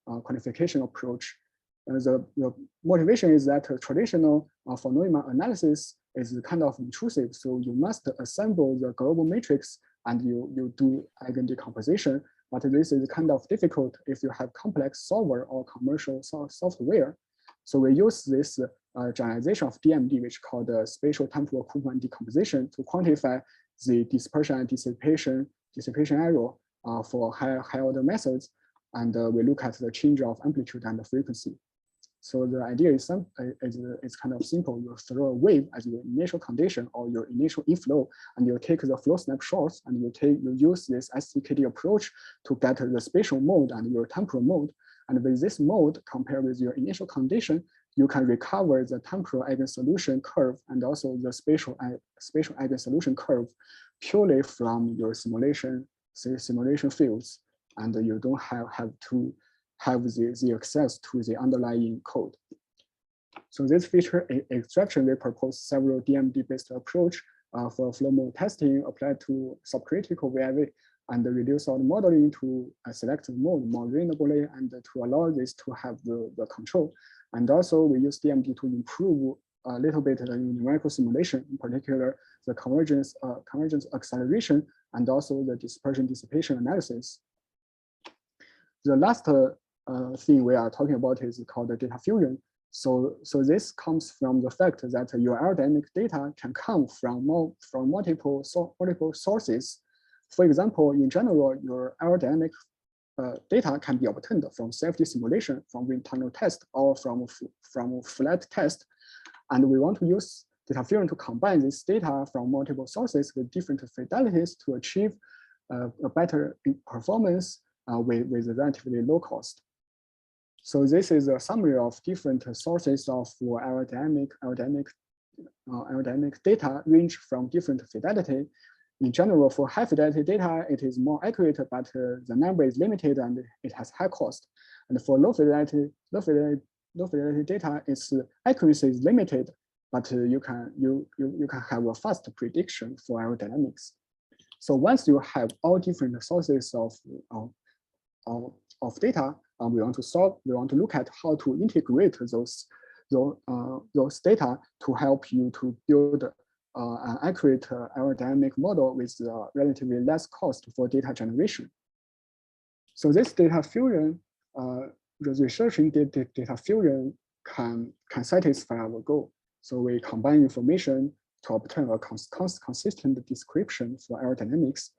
quantification approach. The motivation is that traditional von Neumann analysis is kind of intrusive, so you must assemble the global matrix and you do eigen decomposition. But this is kind of difficult if you have complex solver or commercial software. So we use this generalization of DMD, which is called spatial temporal Koopman decomposition, to quantify the dispersion and dissipation error for high order methods. And we look at the change of amplitude and the frequency. So the idea is kind of simple. You throw a wave as your initial condition or your initial inflow, and you take the flow snapshots and you use this STKD approach to get the spatial mode and your temporal mode. And with this mode, compared with your initial condition, you can recover the temporal eigensolution curve and also the spatial eigensolution curve purely from your simulation fields, and you don't have to have the access to the underlying code. So this feature extraction, we propose several DMD-based approach for flow mode testing applied to subcritical VIV and reduce order modeling to select the mode more reasonably and to allow this to have the control. And also we use DMD to improve a little bit the numerical simulation, in particular the convergence acceleration and also the dispersion dissipation analysis. The last thing we are talking about is called the data fusion. So this comes from the fact that your aerodynamic data can come from multiple sources. For example, in general, your aerodynamic data can be obtained from safety simulation, from wind tunnel test, or from flight test. And we want to use data fusion to combine this data from multiple sources with different fidelities to achieve a better performance with a relatively low cost. So this is a summary of different sources of aerodynamic data range from different fidelity. In general, for high fidelity data, it is more accurate, but the number is limited and it has high cost. And for low fidelity data, its accuracy is limited, but you can have a fast prediction for aerodynamics. So once you have all different sources of data, we want to look at how to integrate those data to help you to build an accurate aerodynamic model with relatively less cost for data generation. So this data fusion, the researching data fusion can satisfy our goal. So we combine information to obtain a consistent description for aerodynamics,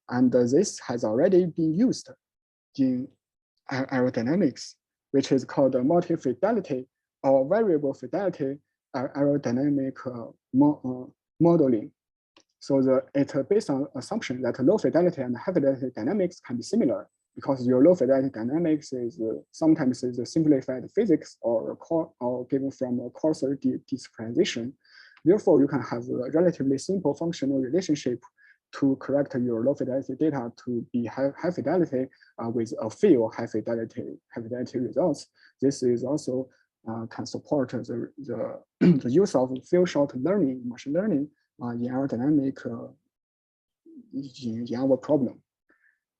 and this has already been used in aerodynamics, which is called multi-fidelity or variable fidelity aerodynamic modeling. So it's based on assumption that low fidelity and high fidelity dynamics can be similar, because your low fidelity dynamics is sometimes is a simplified physics or given from a coarser discretization. Therefore, you can have a relatively simple functional relationship to correct your low fidelity data to be high fidelity with a few high fidelity results. This is also can support the use of few shot learning, machine learning in aerodynamic in our problem.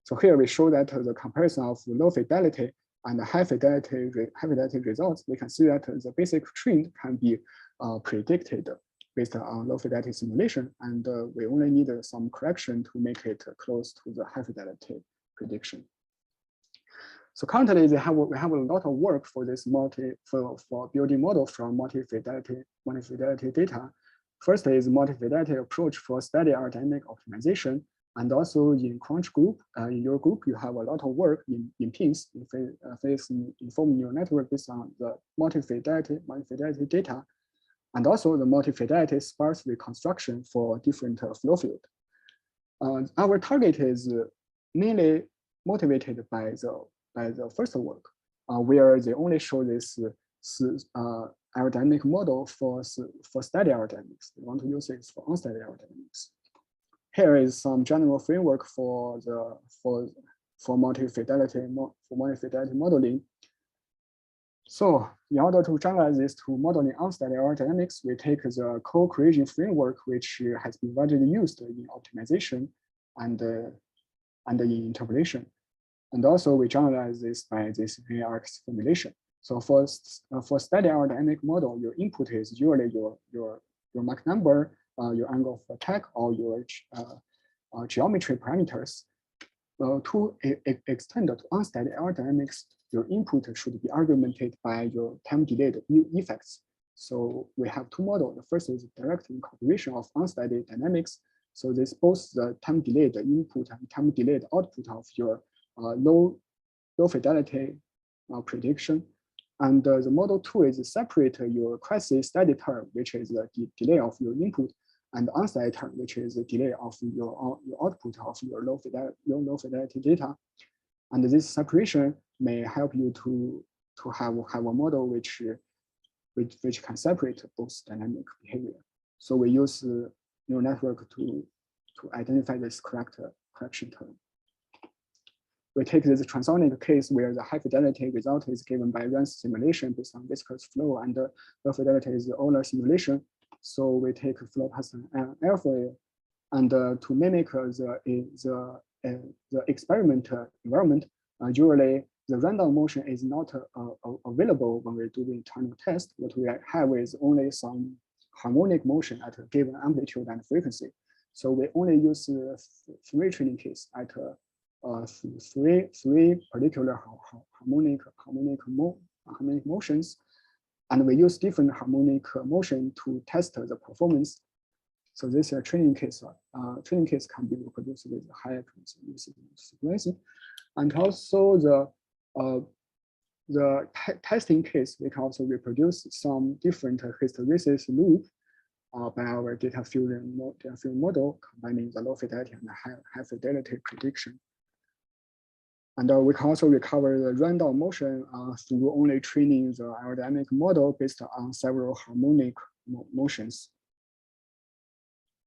So here we show that the comparison of low fidelity and high fidelity results, we can see that the basic trend can be predicted based on low fidelity simulation, and we only need some correction to make it close to the high fidelity prediction. So currently, we have a lot of work for this for building model from multi-fidelity data. First is multi-fidelity approach for steady aerodynamic optimization, and also in Crunch group, in your group, you have a lot of work in PINS, informed neural network based on the multi-fidelity data, and also the multi-fidelity sparse reconstruction for different flow field. Our target is mainly motivated by the first work, where they only show this aerodynamic model for steady aerodynamics. We want to use it for unsteady aerodynamics. Here is some general framework for multi-fidelity modeling. So in order to generalize this to modeling unsteady aerodynamics, we take the co-creation framework, which has been widely used in optimization and in interpolation. And also we generalize this by this ARX formulation. So for steady aerodynamic model, your input is usually your Mach number, your angle of attack, or your geometry parameters. To extend to unsteady aerodynamics, your input should be argumented by your time-delayed effects. So we have two models. The first is direct incorporation of unsteady dynamics. So this both the time-delayed input and time-delayed output of your low fidelity prediction. And the model 2 is separate your quasi-steady term, which is the delay of your input, and unsteady term, which is the delay of your output of your low fidelity data. And this separation may help you to have a model which can separate both dynamic behavior. So we use neural network to identify this correction term. We take this transonic case where the high fidelity result is given by Rance simulation based on viscous flow, and the low fidelity is the Euler simulation. So we take flow past an airfoil, and to mimic the experiment environment, usually the random motion is not available when we do the internal test. What we have is only some harmonic motion at a given amplitude and frequency. So we only use 3 training cases at three particular harmonic motions, and we use different harmonic motion to test the performance. So this training case can be reproduced with high frequency. And also the testing case, we can also reproduce some different hysteresis loop by our data fusion model, combining the low fidelity and high fidelity prediction. And we can also recover the random motion through only training the aerodynamic model based on several harmonic motions.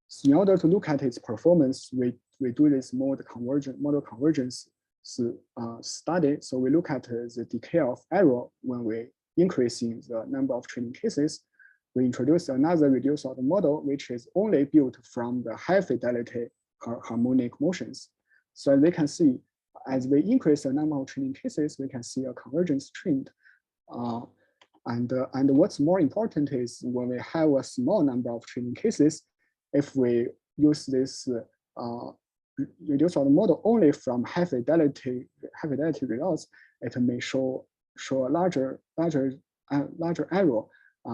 So in order to look at its performance, we do this model convergence study. So we look at the decay of error when we increasing the number of training cases. We introduce another reduced order model, which is only built from the high fidelity harmonic motions. So as we can see, as we increase the number of training cases, we can see a convergence trend. And what's more important is when we have a small number of training cases, if we use this reduced order model only from high fidelity results, it may show a larger error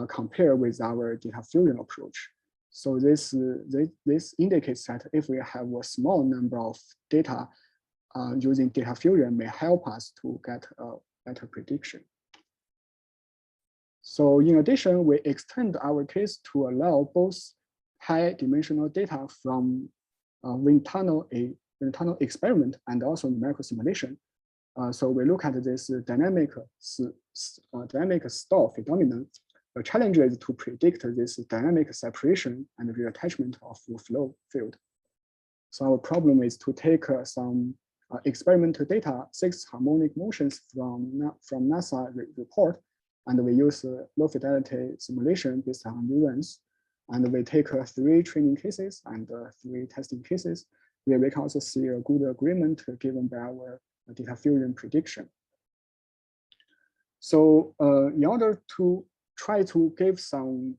compared with our data fusion approach. So this indicates that if we have a small number of data, using data fusion may help us to get a better prediction. So in addition, we extend our case to allow both high dimensional data from wind tunnel experiment and also numerical simulation. So we look at this dynamic stall phenomenon. The challenge is to predict this dynamic separation and reattachment of the flow field. So our problem is to take some experimental data, 6 harmonic motions from NASA report, and we use low fidelity simulation based on neurons. And we take 3 training cases and 3 testing cases, where we can also see a good agreement given by our data fusion prediction. So in order to try to give some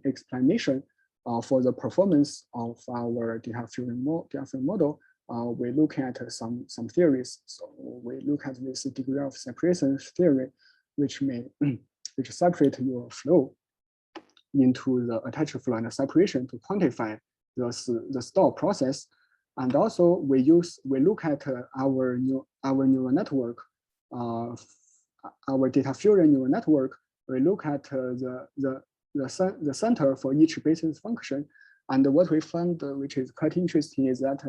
explanation for the performance of our data fusion model, we look at some theories. So we look at this degree of separation theory, which separate your flow into the attached flow and the separation to quantify the stall process. And also we look at our neural network, our data fusion neural network. We look at the center for each basis function. And what we found, which is quite interesting, is that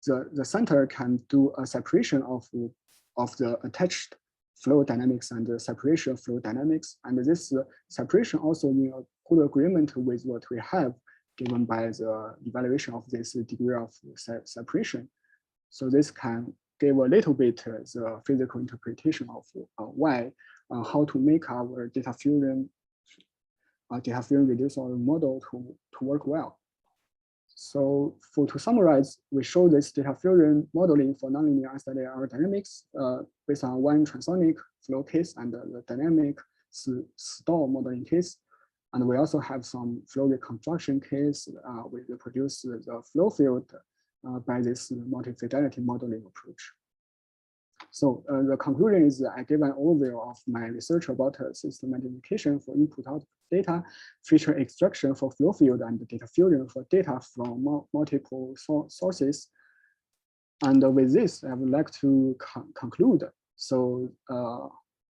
the center can do a separation of the attached flow dynamics and the separation flow dynamics. And this separation also in a good agreement with what we have given by the evaluation of this degree of separation. So this can give a little bit the physical interpretation of how to make our data fusion reduced order model to work well. So to summarize, we show this data fusion modeling for nonlinear unsteady aerodynamics based on one transonic flow case and the dynamic stall modeling case. And we also have some flow reconstruction case. We reproduce the flow field by this multi-fidelity modeling approach. So the conclusion is that I gave an overview of my research about system identification for input-output data, feature extraction for flow field, and data fusion for data from multiple sources. And with this, I would like to conclude. So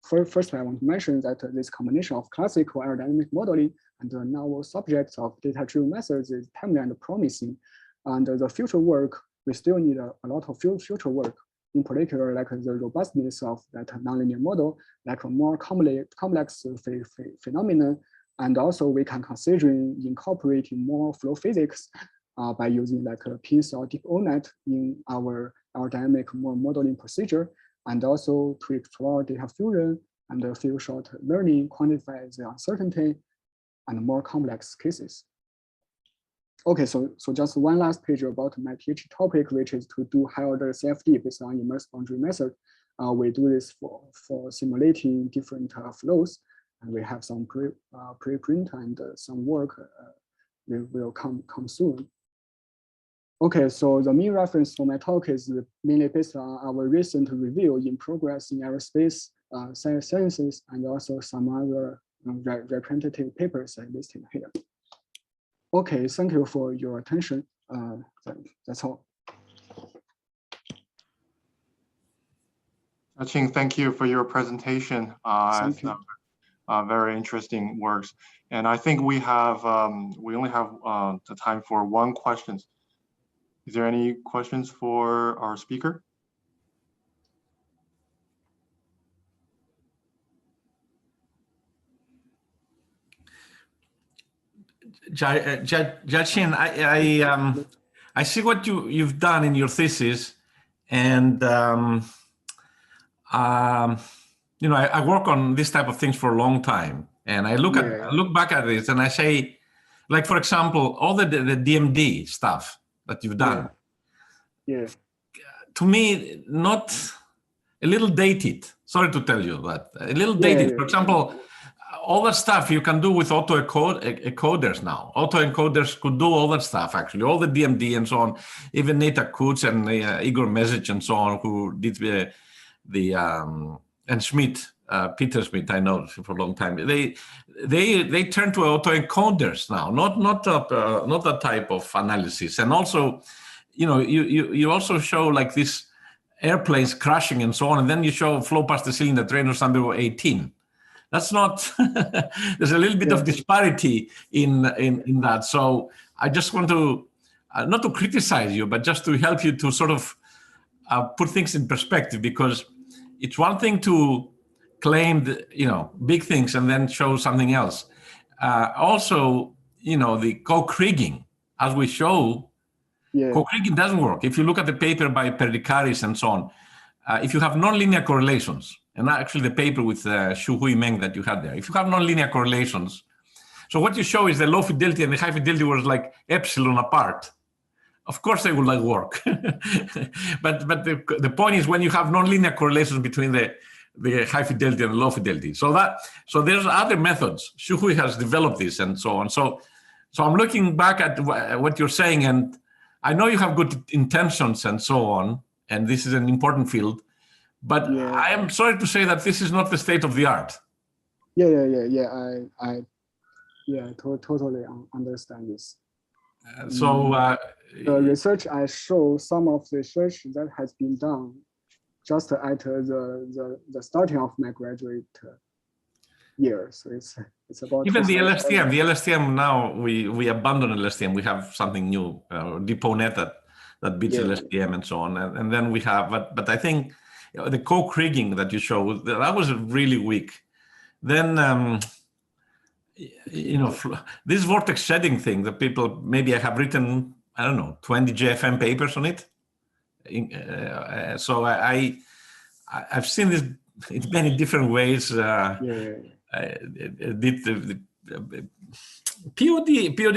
first, I want to mention that this combination of classical aerodynamic modeling and the novel subjects of data-driven methods is timely and promising. And the future work, we still need a lot of future work, in particular, like the robustness of that nonlinear model, like a more complex phenomenon. And also we can consider incorporating more flow physics by using like a PINS or deep ONet in our aerodynamic modeling procedure, and also to explore data fusion and field short learning, quantify the uncertainty and more complex cases. Okay, so just one last page about my PhD topic, which is to do high order CFD based on immersive boundary method. We do this for simulating different flows, and we have some preprint and some work will come soon. Okay, so the main reference for my talk is mainly based on our recent review in progress in aerospace sciences and also some other representative papers I listed here. Okay, thank you for your attention. That's all. Jiaqing, thank you for your presentation. Thank you. Very interesting works. And I think we have we only have the time for one question. Is there any questions for our speaker? Jiaqing, I see what you've done in your thesis, and you know, I work on this type of things for a long time, and I look back at this and I say, like, for example, all the DMD stuff that you've done, to me, not a little dated. Sorry to tell you that, a little dated. For example, all that stuff you can do with autoencoders now. Autoencoders could do all that stuff, actually, all the DMD and so on. Even Neta Kutz and Igor Mesic and so on, who did and Schmidt, Peter Schmidt, I know for a long time. They turn to autoencoders now, not that type of analysis. And also, you know, you also show like this airplanes crashing and so on, and then you show flow past the ceiling at Reynolds number 18. That's not. There's a little bit of disparity in that. So I just want to not to criticize you, but just to help you to sort of put things in perspective, because it's one thing to claim you know, big things and then show something else. Also, you know, the co-kriging, as we show, co-kriging doesn't work. If you look at the paper by Perdicaris and so on, if you have nonlinear correlations, and actually the paper with Xu Hui Meng that you had there, if you have nonlinear correlations, so what you show is the low fidelity and the high fidelity was like epsilon apart. Of course they will like work. but the point is when you have nonlinear correlations between the high fidelity and the low fidelity. So there's other methods. Xu Hui has developed this and so on. So I'm looking back at what you're saying, and I know you have good intentions and so on, and this is an important field, but I am sorry to say that this is not the state of the art. I totally understand this. The research I show, some of the research that has been done just at the starting of my graduate year. So it's about even the LSTM. The LSTM now we abandon LSTM. We have something new, DeepONet that beats LSTM and so on. And then we have, but I think the co-kriging that you show, that was really weak. Then you know, this vortex shedding thing that people, maybe I have written, I don't know, 20 JFM papers on it. So I've seen this in many different ways. POD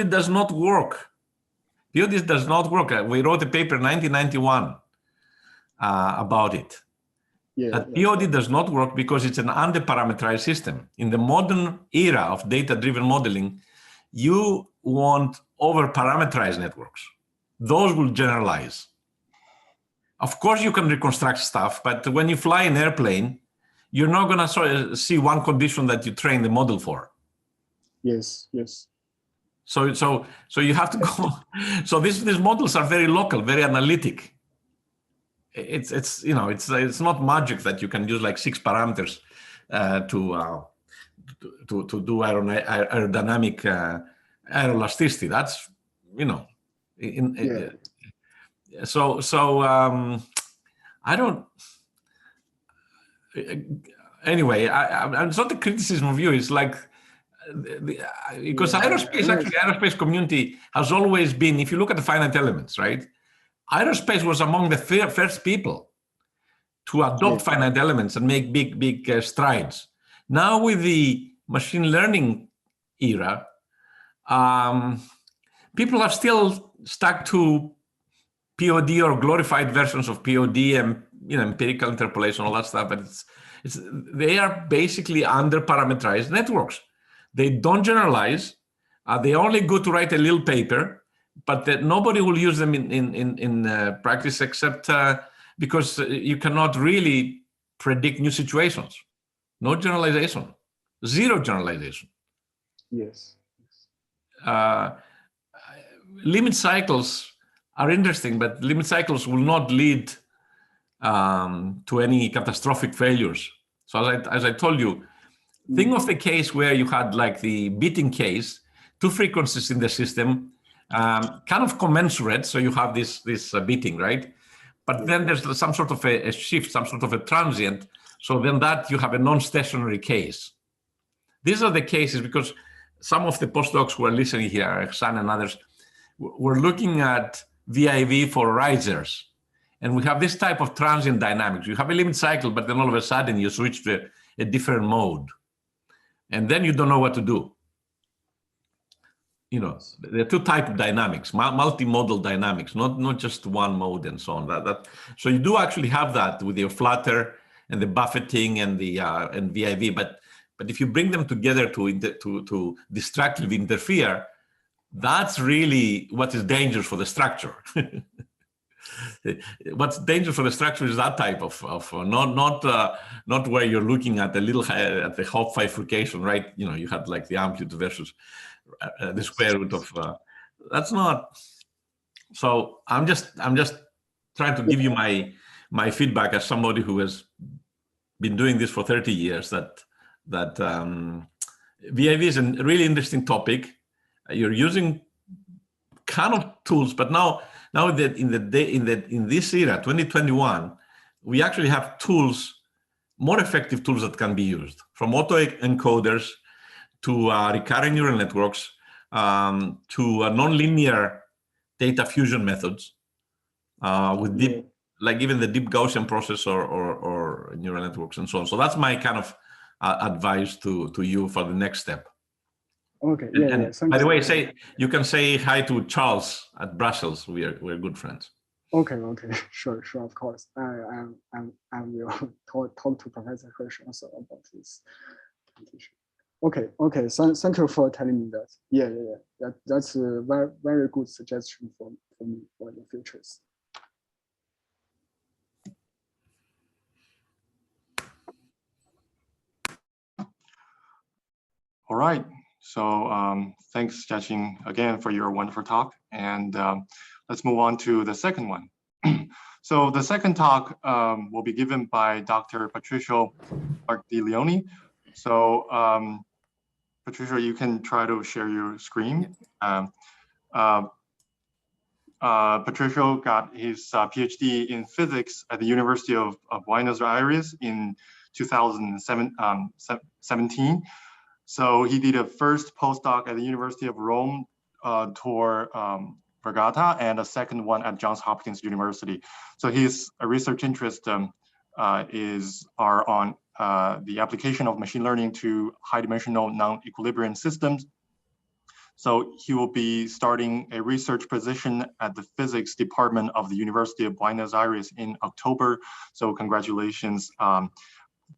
does not work. POD does not work. We wrote a paper in 1991 about it. POD does not work because it's an underparametrized system. In the modern era of data-driven modeling, you want over-parametrized networks. Those will generalize. Of course, you can reconstruct stuff, but when you fly an airplane, you're not going to see one condition that you train the model for. Yes. So you have to go. So these models are very local, very analytic. It's you know, it's not magic that you can use like 6 parameters to do aerodynamic aeroelasticity. That's, you know, so I don't. Anyway, it's not a criticism of you. It's like because aerospace community has always been. If you look at the finite elements, right? Aerospace was among the first people to adopt finite elements and make big strides. Now with the machine learning era, people are still stuck to POD or glorified versions of POD and, you know, empirical interpolation, all that stuff. But they are basically under-parametrized networks. They don't generalize. They only go to write a little paper. but that nobody will use them in practice except because you cannot really predict new situations. No generalization, zero generalization. Yes. Limit cycles are interesting, but limit cycles will not lead to any catastrophic failures. So as I told you, think of the case where you had like the beating case, two frequencies in the system, kind of commensurate. So you have this beating, right? But then there's some sort of a shift, some sort of a transient. So then that you have a non-stationary case. These are the cases because some of the postdocs who are listening here, San and others, were looking at VIV for risers. And we have this type of transient dynamics. You have a limit cycle, but then all of a sudden you switch to a different mode. And then you don't know what to do. You know, there are two types of dynamics, multimodal dynamics, not just one mode and so on. So you do actually have that with your flutter and the buffeting and the and VIV, but if you bring them together to destructively interfere, that's really what is dangerous for the structure. What's dangerous for the structure is that type of not where you're looking at the little at the Hopf bifurcation, right? You know, you had like the amplitude versus the square root of that's not. So I'm just trying to give you my feedback as somebody who has been doing this for 30 years. That VIV is a really interesting topic. You're using kind of tools, but now that in this era, 2021, we actually have tools, more effective tools that can be used, from autoencoders to recurrent neural networks to nonlinear data fusion methods with deep, like even the deep Gaussian process or neural networks and so on. So that's my kind of advice to you for the next step. Okay. And by the way, you can say hi to Charles at Brussels. We're good friends. Okay. Sure. Of course. I will talk to Professor Hirsch also about this presentation. Okay. Thank you for telling me that. Yeah. That's a very good suggestion for me for the futures. All right. So thanks, Jiaqing, again for your wonderful talk. And let's move on to the second one. So the second talk will be given by Dr. Patricio Clark Di Leoni. So Patricio, you can try to share your screen. Patricio got his PhD in physics at the University of Buenos Aires in 2017. So he did a first postdoc at the University of Rome, Tor Vergata, and a second one at Johns Hopkins University. So his research interest are on the application of machine learning to high-dimensional non-equilibrium systems. So he will be starting a research position at the physics department of the University of Buenos Aires in October. So congratulations,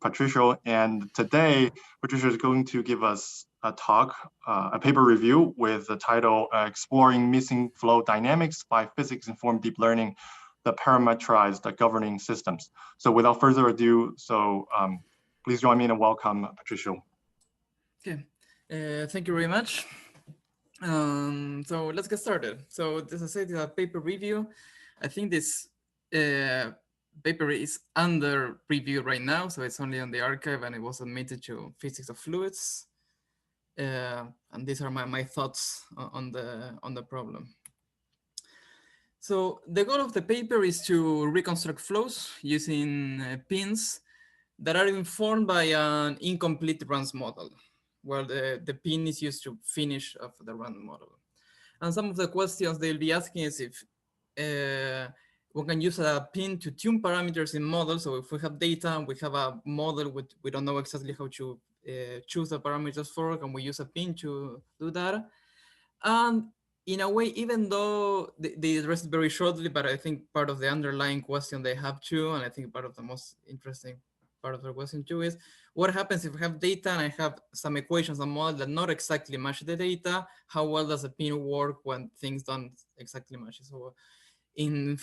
Patricio. And today, Patricio is going to give us a talk, a paper review with the title, Exploring Missing Flow Dynamics by Physics-Informed Deep Learning, the Parametrized Governing Systems. So without further ado, please join me in a welcome, Patricio. Okay, thank you very much. So let's get started. So as I said, a paper review. I think this paper is under review right now, so it's only on the archive and it was submitted to Physics of Fluids. And these are my thoughts on the problem. So the goal of the paper is to reconstruct flows using pins that are informed by an incomplete runs model, where the pin is used to finish of the run model. And some of the questions they'll be asking is if we can use a pin to tune parameters in models. So if we have data and we have a model with, we don't know exactly how to choose the parameters for, can we use a pin to do that? And in a way, even though they address it very shortly, but I think part of the underlying question they have too, and I think part of the most interesting part of the question too, is what happens if I have data and I have some equations and models that not exactly match the data? How well does a pin work when things don't exactly match? So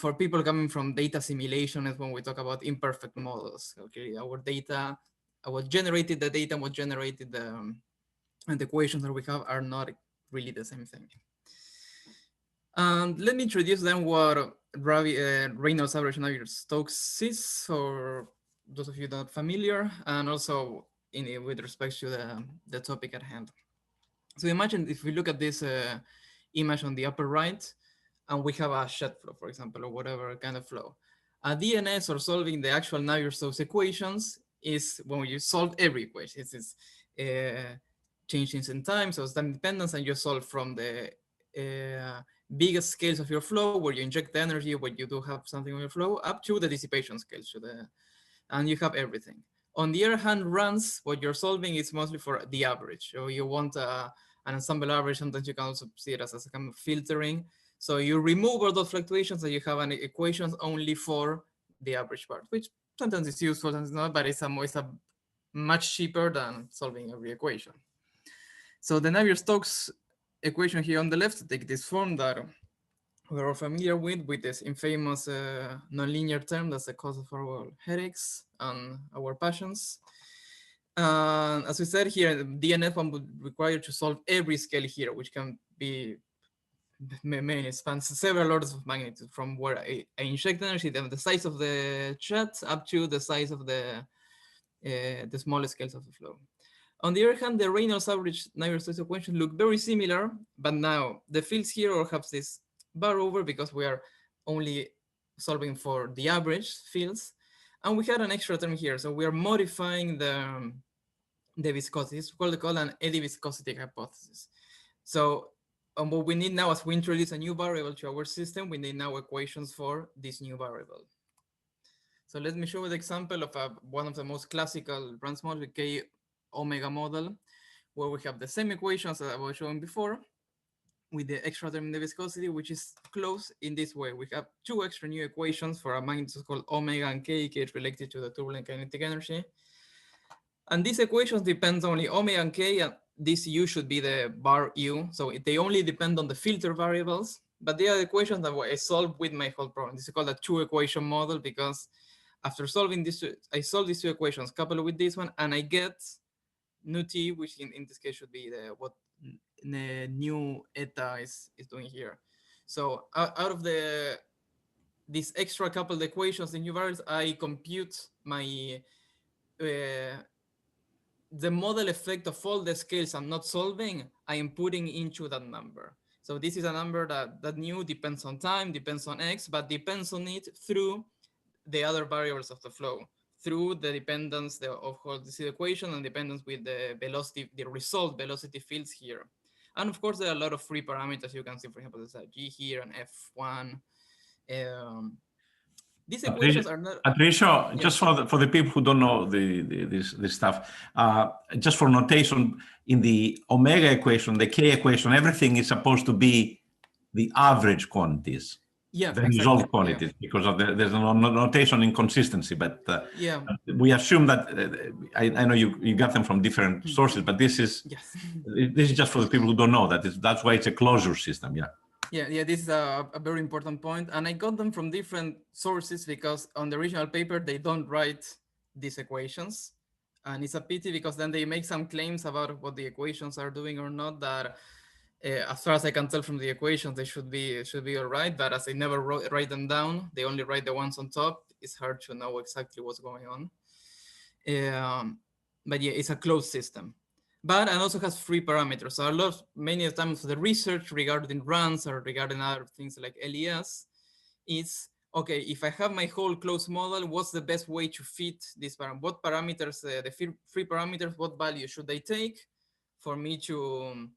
for people coming from data simulation is when we talk about imperfect models. Okay, our data, what generated the data, what generated the and the equations that we have are not really the same thing. And let me introduce then what Reynolds average Navier-Stokes is, for those of you not familiar, and also with respect to the topic at hand. So imagine if we look at this image on the upper right, and we have a shed flow, for example, or whatever kind of flow. A DNS, or solving the actual Navier-Stokes equations, is when you solve every equation. It's changes in time, so it's time dependence, and you solve from the biggest scales of your flow, where you inject the energy, where you do have something on your flow, up to the dissipation scales, and you have everything. On the other hand, runs, what you're solving is mostly for the average. So you want an ensemble average. Sometimes you can also see it as a kind of filtering. So you remove all those fluctuations, and you have an equations only for the average part, which sometimes is useful, sometimes not, but it's a much cheaper than solving every equation. So the Navier-Stokes equation here on the left take this form that we're all familiar with this infamous nonlinear term that's the cause of our headaches and our passions. As we said here, the DNF one would require to solve every scale here, which can be many, spans several orders of magnitude, from where I inject energy, the size of the jet, up to the size of the smallest scales of the flow. On the other hand, the Reynolds average Navier-Stokes equation look very similar, but now the fields here all have this bar over because we are only solving for the average fields, and we had an extra term here, so we are modifying the viscosity. It's called an eddy viscosity hypothesis. So what we need now, as we introduce a new variable to our system, we need now equations for this new variable. So let me show you the example of one of the most classical Brand's model, the K omega model, where we have the same equations that I was showing before, with the extra term in the viscosity, which is close in this way. We have two extra new equations for a magnitude called omega and k related to the turbulent kinetic energy. And these equations depend only omega and k, and this u should be the bar u. So they only depend on the filter variables, but they are equations that I solve with my whole problem. This is called a two-equation model, because after solving this, I solve these two equations coupled with this one, and I get nu t, which in this case should be what the new eta is doing here. So out of these extra coupled equations, the new variables, I compute my the model effect of all the scales I'm not solving. I am putting into that number. So this is a number that nu depends on time, depends on x, but depends on it through the other variables of the flow, through the dependence of this equation, and dependence with the velocity, the result velocity fields here. And of course, there are a lot of free parameters. You can see, for example, there's a g here and f1. These equations are not. Patricio, just for the people who don't know this stuff, just for notation, in the omega equation, the k equation, everything is supposed to be the average quantities. Yeah, the resolved quantities, because of there's no notation inconsistency, but we assume that I know you got them from different sources, but this is just for the people who don't know that's why it's a closure system. Yeah, this is a very important point, and I got them from different sources, because on the original paper they don't write these equations, and it's a pity, because then they make some claims about what the equations are doing or not that. As far as I can tell from the equations, they should be all right, but as I never write them down, they only write the ones on top. It's hard to know exactly what's going on. But yeah, it's a closed system. But it also has free parameters. So many times the research regarding runs or regarding other things like LES is, okay, if I have my whole closed model, what's the best way to fit this parameter? What parameters, the free parameters, what value should they take for me to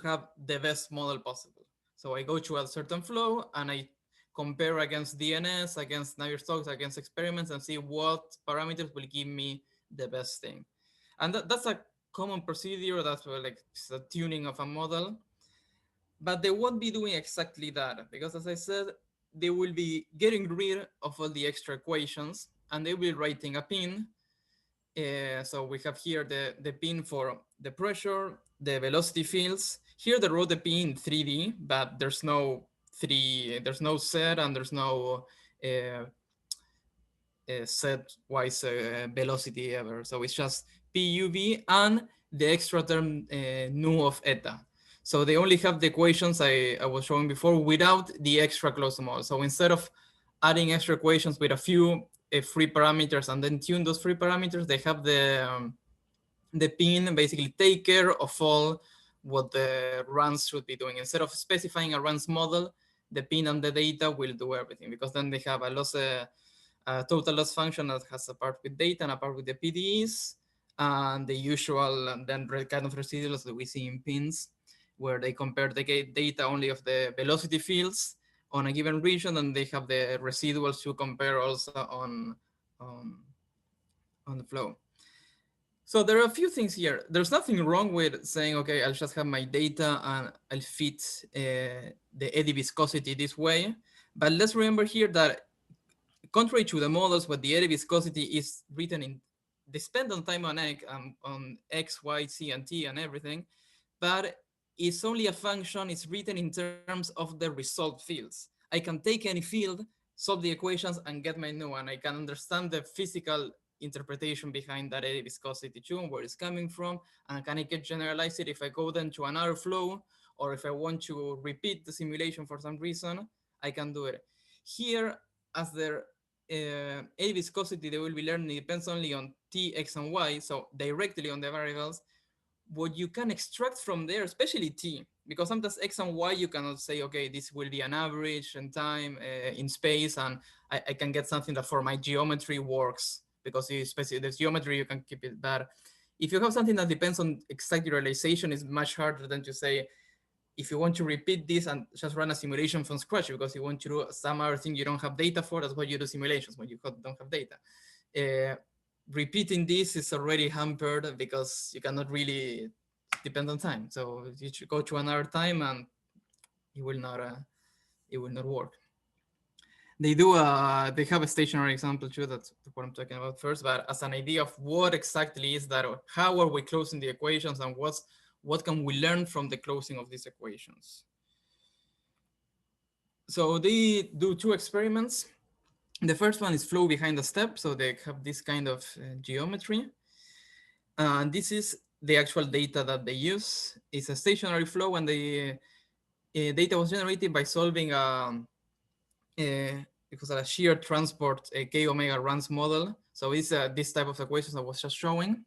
have the best model possible? So I go to a certain flow and I compare against DNS, against Navier-Stokes, against experiments, and see what parameters will give me the best thing. And that's a common procedure. That's like the tuning of a model. But they won't be doing exactly that, because as I said, they will be getting rid of all the extra equations, and they will be writing a pin So we have here the pin for the pressure, the velocity fields. Here they wrote the pin in 3D, but there's no set and there's no set-wise velocity ever. So it's just PUV and the extra term nu of eta. So they only have the equations I was showing before without the extra closed model. So instead of adding extra equations with a few free parameters and then tune those free parameters, they have the pin basically take care of all what the runs should be doing. Instead of specifying a runs model, the pin and the data will do everything, because then they have a total loss function that has a part with data and a part with the PDEs, and the usual and then kind of residuals that we see in pins, where they compare the data only of the velocity fields on a given region, and they have the residuals to compare also on the flow. So there are a few things here. There's nothing wrong with saying, okay, I'll just have my data and I'll fit the eddy viscosity this way. But let's remember here that contrary to the models, where the eddy viscosity is written in, they spend on time on X, Y, Z, and T and everything, but it's only a function, it's written in terms of the resolved fields. I can take any field, solve the equations, and get my new one. I can understand the physical interpretation behind that eddy viscosity too, where it's coming from, and can I get generalize it if I go then to another flow, or if I want to repeat the simulation for some reason, I can do it. Here, as their eddy viscosity they will be learning depends only on T, X, and Y, so directly on the variables, what you can extract from there, especially T, because sometimes X and Y, you cannot say, okay, this will be an average in time, in space, and I can get something that for my geometry works, because especially the geometry, you can keep it. But if you have something that depends on exact realization, it's much harder than to say, if you want to repeat this and just run a simulation from scratch, because you want to do some other thing you don't have data for, that's why you do simulations, when you don't have data. Repeating this is already hampered because you cannot really depend on time. So you should go to another time and it will not work. They have a stationary example too, that's what I'm talking about first, but as an idea of what exactly is that, or how are we closing the equations, and what can we learn from the closing of these equations? So they do two experiments. The first one is flow behind a step. So they have this kind of geometry. And this is the actual data that they use. It's a stationary flow, and the data was generated by solving because of a shear transport K omega runs model. So it's this type of equations I was just showing.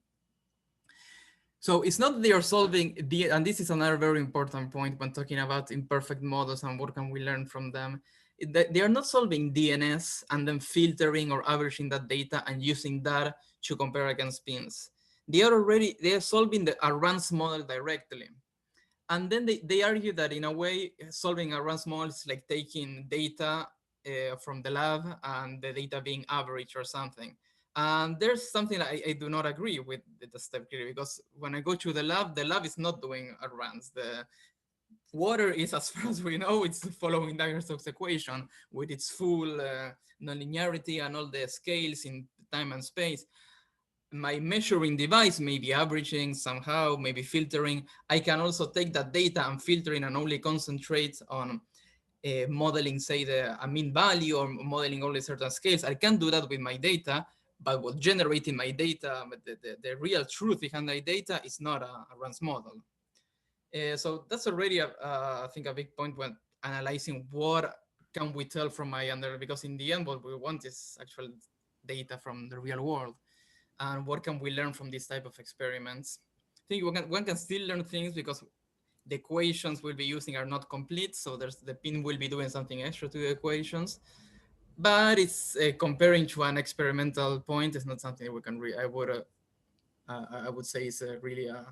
So it's not that they are solving and this is another very important point when talking about imperfect models and what can we learn from them. They are not solving DNS and then filtering or averaging that data and using that to compare against pins. They are solving a runs model directly. And then they argue that in a way, solving a runs model is like taking data from the lab and the data being average or something. And there's something I do not agree with the step here, because when I go to the lab is not doing a runs. The water is, as far as we know, it's following Navier-Stokes equation with its full nonlinearity and all the scales in time and space. My measuring device may be averaging somehow, maybe filtering. I can also take that data and filtering and only concentrate on modeling, say, a mean value or modeling only certain scales. I can do that with my data, but what generating my data, the real truth behind my data is not a runs model. So that's already, I think, a big point when analyzing what can we tell from my because in the end, what we want is actual data from the real world. And what can we learn from this type of experiments? I think one can still learn things because the equations we'll be using are not complete. So the pin will be doing something extra to the equations. But it's comparing to an experimental point. It's not something we can I would say it's really a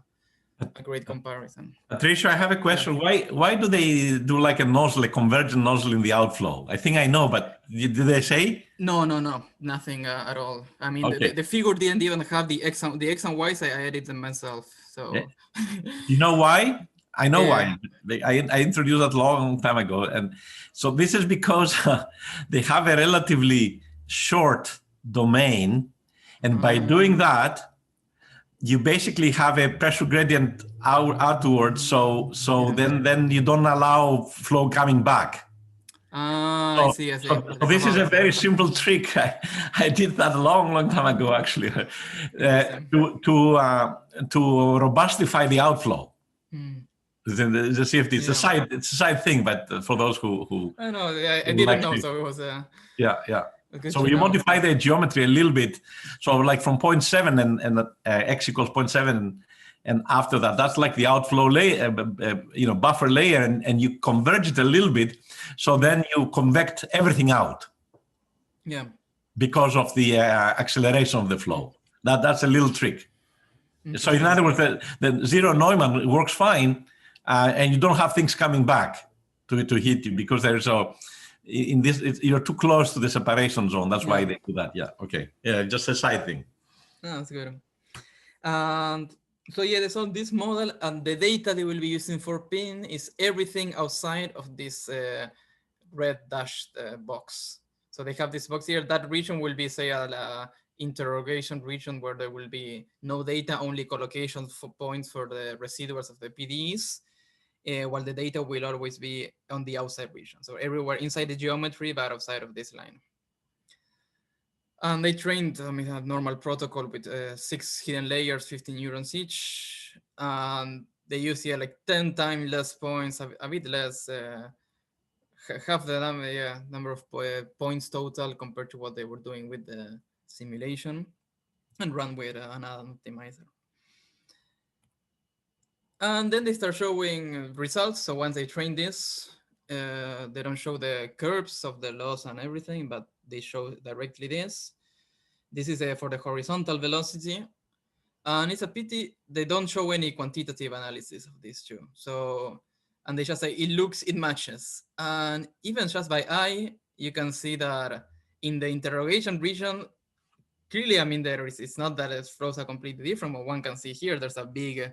great comparison. Patricio, I have a question. Yeah. Why do they do like a convergent nozzle in the outflow? I think I know, but did they say? No, nothing at all. I mean, okay. the figure didn't even have the X and Y's. I edited them myself. So yeah. You know why? I know why. I introduced that long time ago. And so this is because they have a relatively short domain. And by doing that, you basically have a pressure gradient outwards, so then you don't allow flow coming back. Ah, I see. So this is a very simple trick. I did that a long time ago, actually, to robustify the outflow. The CFD. It's a side thing, but for those who I know, I didn't know, so it was yeah. So you modify the geometry a little bit. So like from 0.7 and x equals 0.7, and after that, that's like the outflow layer, buffer layer, and you converge it a little bit. So then you convect everything out. Yeah. Because of the acceleration of the flow. That's a little trick. So in other words, the zero Neumann works fine, and you don't have things coming back to hit you because there's in this you're too close to the separation zone. That's why they do that. Yeah. Okay. Yeah. Just a side thing. Oh, that's good. And so yeah, so this model and the data they will be using for PIN is everything outside of this red dashed box. So they have this box here. That region will be, say, a interrogation region where there will be no data, only collocation for points for the residuals of the PDEs, while the data will always be on the outside region. So everywhere inside the geometry, but outside of this line. And they trained a normal protocol with 6 hidden layers, 15 neurons each. And they use here like 10 times less points, a bit less, half the number of points total compared to what they were doing with the simulation, and run with an optimizer. And then they start showing results. So once they train this, they don't show the curves of the loss and everything, but they show directly this. This is for the horizontal velocity. And it's a pity they don't show any quantitative analysis of these two. So, and they just say it matches. And even just by eye, you can see that in the interrogation region, clearly, it's not that it flows are completely different, but one can see here, there's a big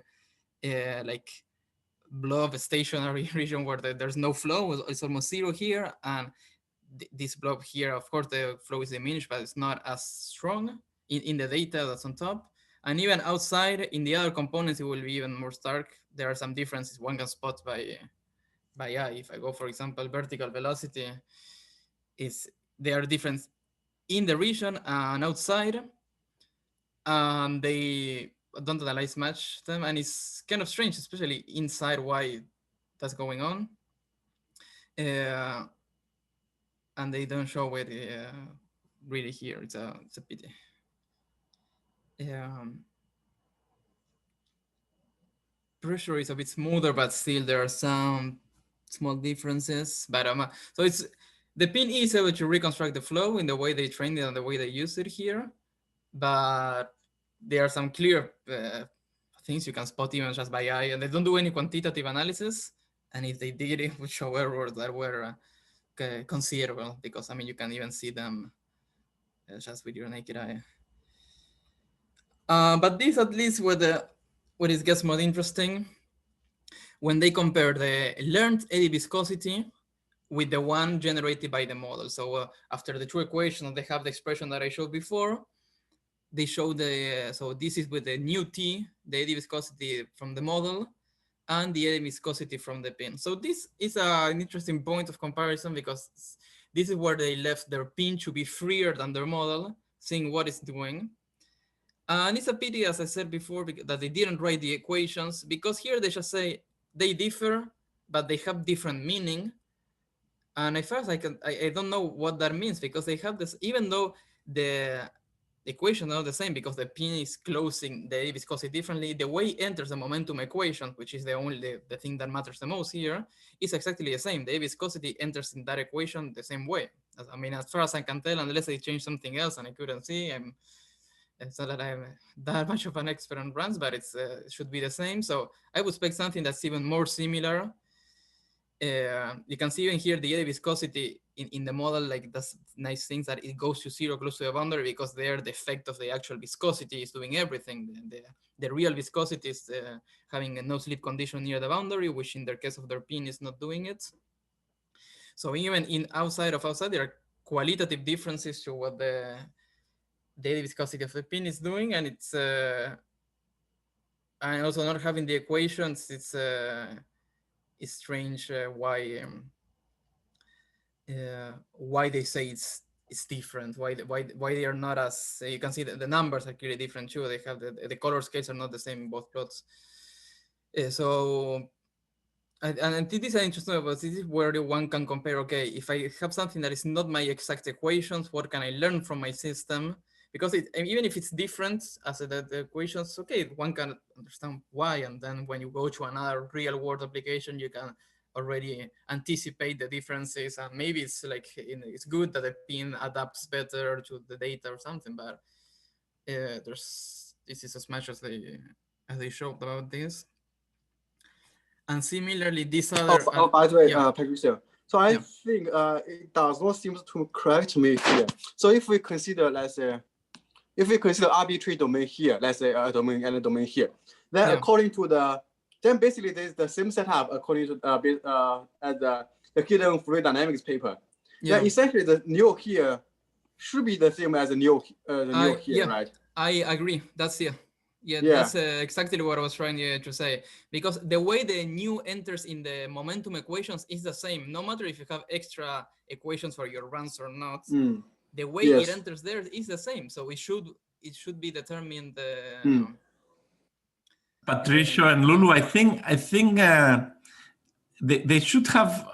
like blob stationary region where there's no flow. It's almost zero here. And this blob here, of course, the flow is diminished, but it's not as strong in the data that's on top. And even outside, in the other components, it will be even more stark. There are some differences one can spot by eye. If I go, for example, vertical velocity, there are differences in the region and outside. And they don't analyze much them, and it's kind of strange, especially inside, why that's going on. And they don't show it really here. It's a pity. Pressure is a bit smoother, but still there are some small differences. But so it's the PIN is able to reconstruct the flow in the way they trained it and the way they use it here. But there are some clear things you can spot even just by eye, and they don't do any quantitative analysis. And if they did, it would show errors that were considerable, because you can even see them just with your naked eye. But this at least where it gets more interesting, when they compare the learned eddy viscosity with the one generated by the model. So after the two equations, they have the expression that I showed before. They show so this is with the new T, the eddy viscosity from the model, and the eddy viscosity from the PIN. So this is an interesting point of comparison, because this is where they left their PIN to be freer than their model, seeing what it's doing. And it's a pity, as I said before, that they didn't write the equations, because here they just say they differ, but they have different meaning. And at first I don't know what that means, because they have this, even though the equations are the same, because the PIN is closing the viscosity differently, the way it enters the momentum equation, which is the thing that matters the most here, is exactly the same. The viscosity enters in that equation the same way. As far as I can tell, unless they change something else and I couldn't see, it's not that I'm that much of an expert on runs, but it should be the same. So I would expect something that's even more similar. You can see even here the eddy viscosity in the model, like that's nice things that it goes to zero close to the boundary, because there the effect of the actual viscosity is doing everything. The real viscosity is having a no slip condition near the boundary, which in the case of their PIN is not doing it. So even in outside, there are qualitative differences to what the eddy viscosity of the PIN is doing, and it's and also not having the equations, it's strange why they say it's different. Why they are not as you can see that the numbers are clearly different too. They have the color scales are not the same in both plots. So and this is interesting, but this is where one can compare. Okay, if I have something that is not my exact equations, what can I learn from my system? Because even if it's different as the equations, okay, one can understand why. And then when you go to another real world application, you can already anticipate the differences. And maybe it's like it's good that the pin adapts better to the data or something. But this is as much as they showed about this. And similarly, this other. By the way, yeah. Patricio. So I think it does not seem to correct me here. So if we consider, let's say, arbitrary domain here, let's say a domain and a domain here, then according to then basically there's the same setup according to as the hidden fluid dynamics paper. Yeah. Then essentially the neo here should be the same as the neo here, right? I agree. That's that's exactly what I was trying to say. Because the way the nu enters in the momentum equations is the same, no matter if you have extra equations for your runs or not. The way it enters there is the same. So it should be determined. Patricio and Lulu, I think they should have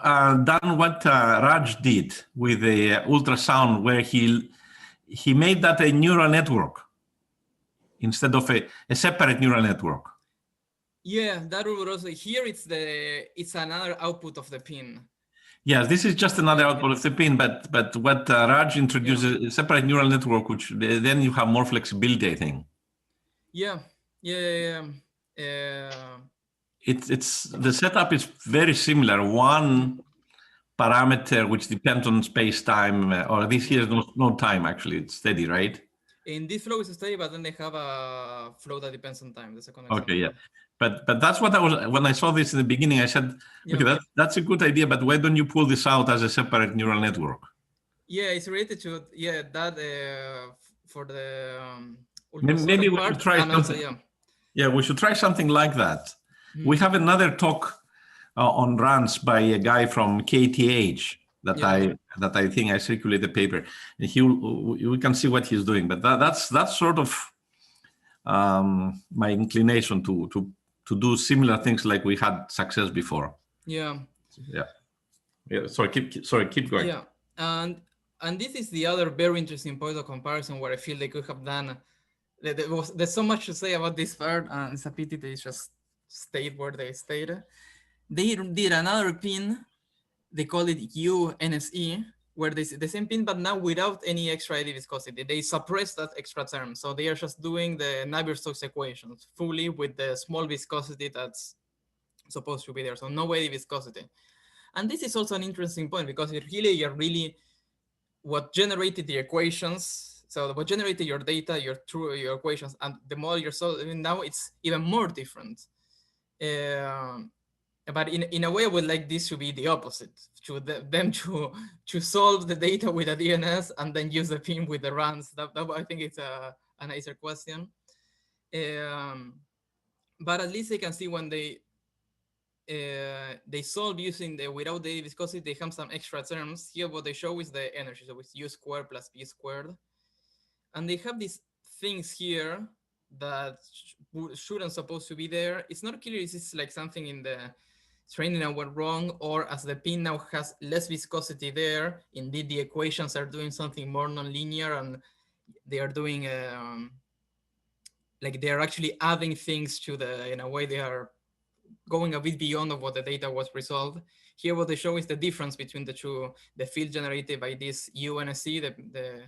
done what Raj did with the ultrasound, where he made that a neural network instead of a separate neural network. Yeah, that would also, here it's another output of the pin. Yes, this is just another output of the pin, but what Raj introduces is a separate neural network, which then you have more flexibility, I think. It's the setup is very similar. One parameter which depends on space-time, or this here is no time actually. It's steady, right? In this flow is steady, but then they have a flow that depends on time. The second example. Okay, but that's what I was when I saw this in the beginning. I said, okay, that's a good idea, but why don't you pull this out as a separate neural network? Yeah, it's related to that for the maybe we should try something. We should try something like that. We have another talk on runs by a guy from KTH that I think I circulate the paper, and we can see what he's doing. But that's sort of my inclination to do similar things like we had success before. Sorry, keep going. And this is the other very interesting point of comparison where I feel they could have done. There's so much to say about this part, and it's a pity they just stayed where they stayed. They did another pin, they call it UNSE, where they the same pin, but now without any extra eddy viscosity. They suppress that extra term. So they are just doing the Navier-Stokes equations fully with the small viscosity that's supposed to be there. So no eddy viscosity. And this is also an interesting point because it really what generated the equations. So what generated your data, your equations, and the model you're solving now, it's even more different. But in a way, I would like this to be the opposite, to them to solve the data with a DNS and then use the pin with the runs. That I think it's a nicer question. But at least they can see when they solve using without the viscosity, they have some extra terms. Here, what they show is the energy, so it's u squared plus v squared. And they have these things here that shouldn't supposed to be there. It's not clear if it's like something in the training that went wrong, or as the pin now has less viscosity there, indeed the equations are doing something more nonlinear, and they are doing like they are actually adding things to in a way they are going a bit beyond of what the data was resolved. Here what they show is the difference between the two, the field generated by this UNSC, the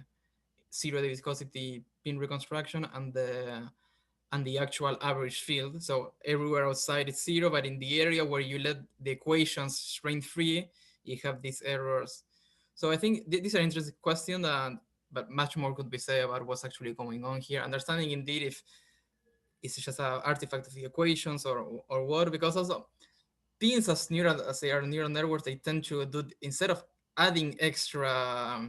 zero viscosity pin reconstruction, and the actual average field. So everywhere outside it's zero, but in the area where you let the equations strain free, you have these errors. So I think this is an interesting question, but much more could be said about what's actually going on here. Understanding indeed if it's just an artifact of the equations or what, because also pins as they are neural networks, they tend to do, instead of adding extra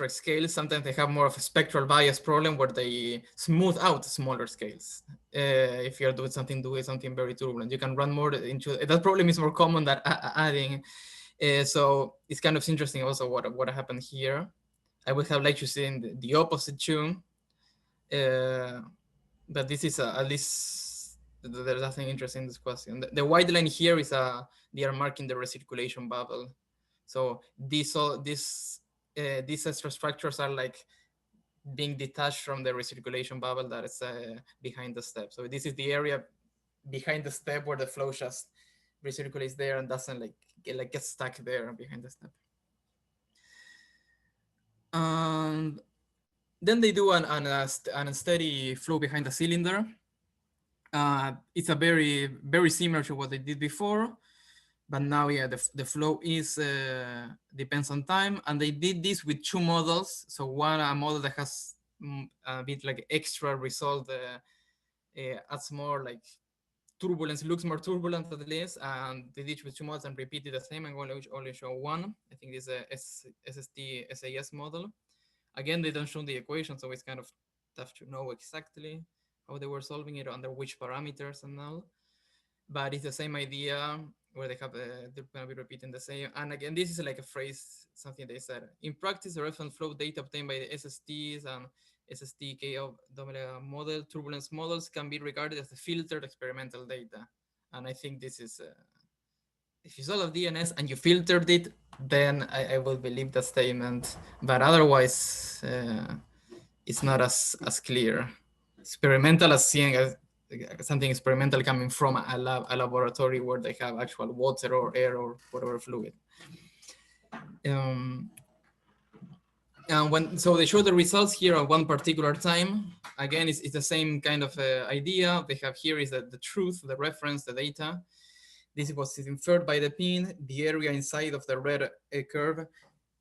scales, sometimes they have more of a spectral bias problem where they smooth out smaller scales. if you're doing something very turbulent. You can run more into that. Problem is more common than adding. So it's kind of interesting also what happened here. I would have liked to see the opposite too. But this is at least there's nothing interesting in this question. The white line here is they are marking the recirculation bubble. So these extra structures are like being detached from the recirculation bubble that is behind the step. So this is the area behind the step where the flow just recirculates there and doesn't get stuck there behind the step. And then they do an unsteady flow behind the cylinder. It's a very similar to what they did before, but now, yeah, the flow is depends on time, and they did this with two models. So one, a model that has a bit like extra result, adds more like turbulence, looks more turbulent at least, and they did with two models and repeated the same. I'm going to only show one. I think this is a SST SAS model. Again, they don't show the equation, so it's kind of tough to know exactly how they were solving it, under which parameters and all. But it's the same idea where they have they're going to be repeating the same. And again, this is like a phrase, something they said. In practice, the reference flow data obtained by the SSTs and SST-Kou model turbulence models can be regarded as the filtered experimental data. And I think this is, if you solve DNS and you filtered it, then I will believe the statement. But otherwise, it's not as clear. Experimental as seeing something experimental coming from a laboratory where they have actual water or air or whatever fluid. And so they show the results here at one particular time. Again, it's the same kind of idea. They have here is that the truth, the reference, the data. This was inferred by the pin. The area inside of the red curve,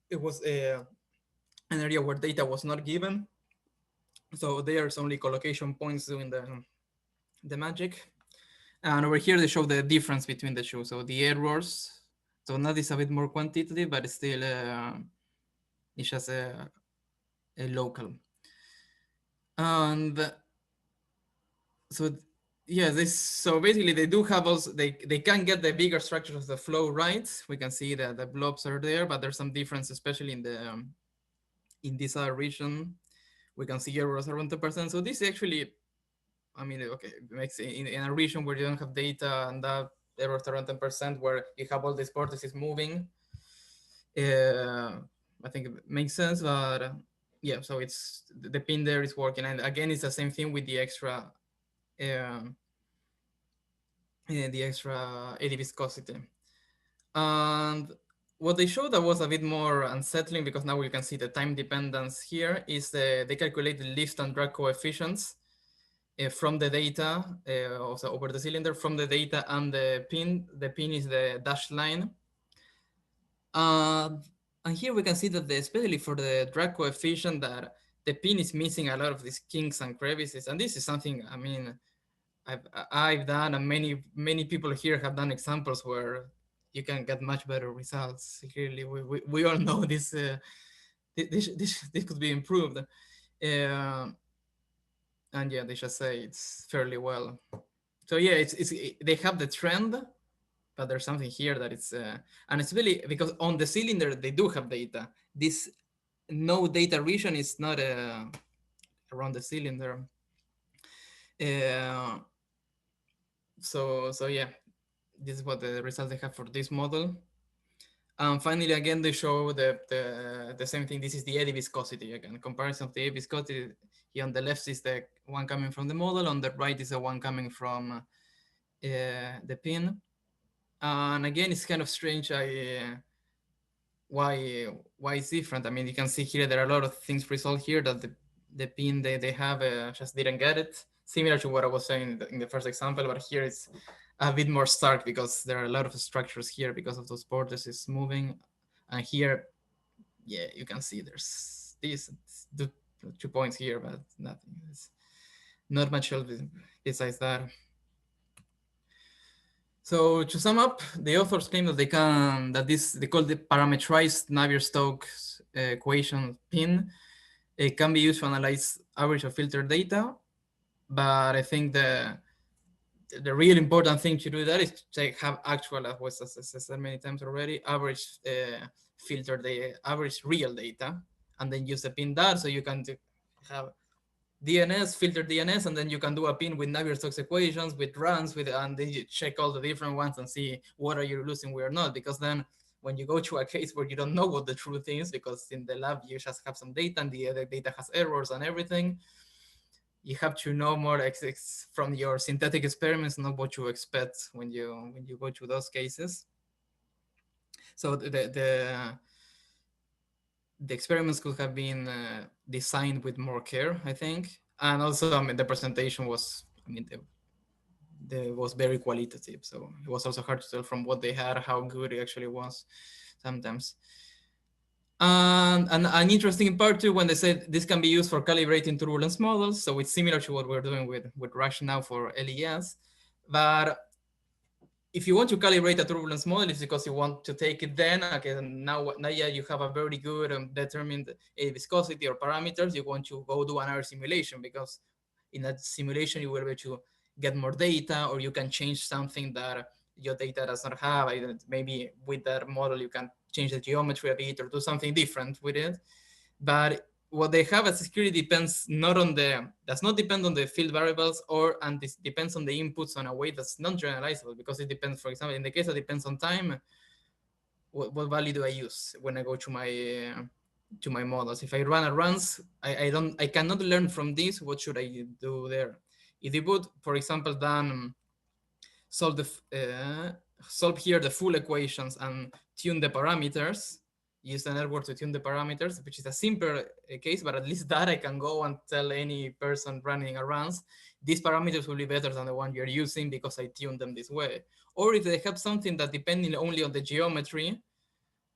it was an area where data was not given. So there's only collocation points doing the magic. And over here, they show the difference between the two. So the errors, so now this is a bit more quantitative, but it's still, it's just a local. And so, yeah, so basically they do have also, they can get the bigger structures of the flow right. We can see that the blobs are there, but there's some difference, especially in this other region. We can see errors around 10%. So this actually, I mean, okay, it makes in a region where you don't have data and that errors around 10%, where you have all these vortices moving. I think it makes sense, but yeah, so it's the pin there is working. And again, it's the same thing with the extra eddy viscosity. And what they showed that was a bit more unsettling, because now we can see the time dependence here, is they calculate the lift and drag coefficients from the data, also over the cylinder, from the data and the pin. The pin is the dashed line. And here we can see that especially for the drag coefficient, that the pin is missing a lot of these kinks and crevices. And this is something, I mean, I've done, and many people here have done examples where you can get much better results. Clearly, we all know this this could be improved. And yeah, they just say it's fairly well. So yeah, they have the trend, but there's something here that it's, and it's really because on the cylinder, they do have data. This no data region is not around the cylinder. So yeah, this is what the results they have for this model. Finally, again, they show the same thing. This is the eddy viscosity, again, comparison of the eddy viscosity. Here on the left is the one coming from the model. On the right is the one coming from the pin. And again, it's kind of strange why it's different. I mean, you can see here there are a lot of things resolved here that the pin they have just didn't get it. Similar to what I was saying in the first example, but here it's a bit more stark because there are a lot of structures here because of those vortices moving. And here, yeah, you can see there's these 2 points here, but nothing. It's not much else besides that. So to sum up, the authors claim that they call the parametrized Navier-Stokes equation pin. It can be used to analyze average of filter data, But I think the real important thing to do that is to have actual, as was said many times already, average filter the average real data, and then use the pin dar, so you can have DNS, filter DNS, and then you can do a pin with Navier-Stokes equations, with runs, and then you check all the different ones and see what are you losing, where not. Because then when you go to a case where you don't know what the truth is, because in the lab you just have some data and the other data has errors and everything, you have to know more from your synthetic experiments, know what you expect when you go to those cases. So the experiments could have been designed with more care, I think. And also, I mean, the presentation was, I mean, was very qualitative. So it was also hard to tell from what they had, how good it actually was sometimes. And an interesting part too, when they said this can be used for calibrating turbulence models. So it's similar to what we're doing with Rush now for LES. But if you want to calibrate a turbulence model, it's because you want to take it then. Okay, now yeah, you have a very good determined viscosity or parameters. You want to go do another simulation, because in that simulation you will be able to get more data, or you can change something that your data does not have. Maybe with that model you can change the geometry a bit or do something different with it. But what they have as security does not depend on the field variables, and this depends on the inputs in a way that's not generalizable, because it depends, for example, in the case that depends on time, what value do I use when I go to my models? If I run a runs, I cannot learn from this. What should I do there? If you put, for example, then solve here the full equations and tune the parameters, use the network to tune the parameters, which is a simpler case, but at least that I can go and tell any person running a runs, these parameters will be better than the one you're using because I tuned them this way. Or if they have something that depending only on the geometry,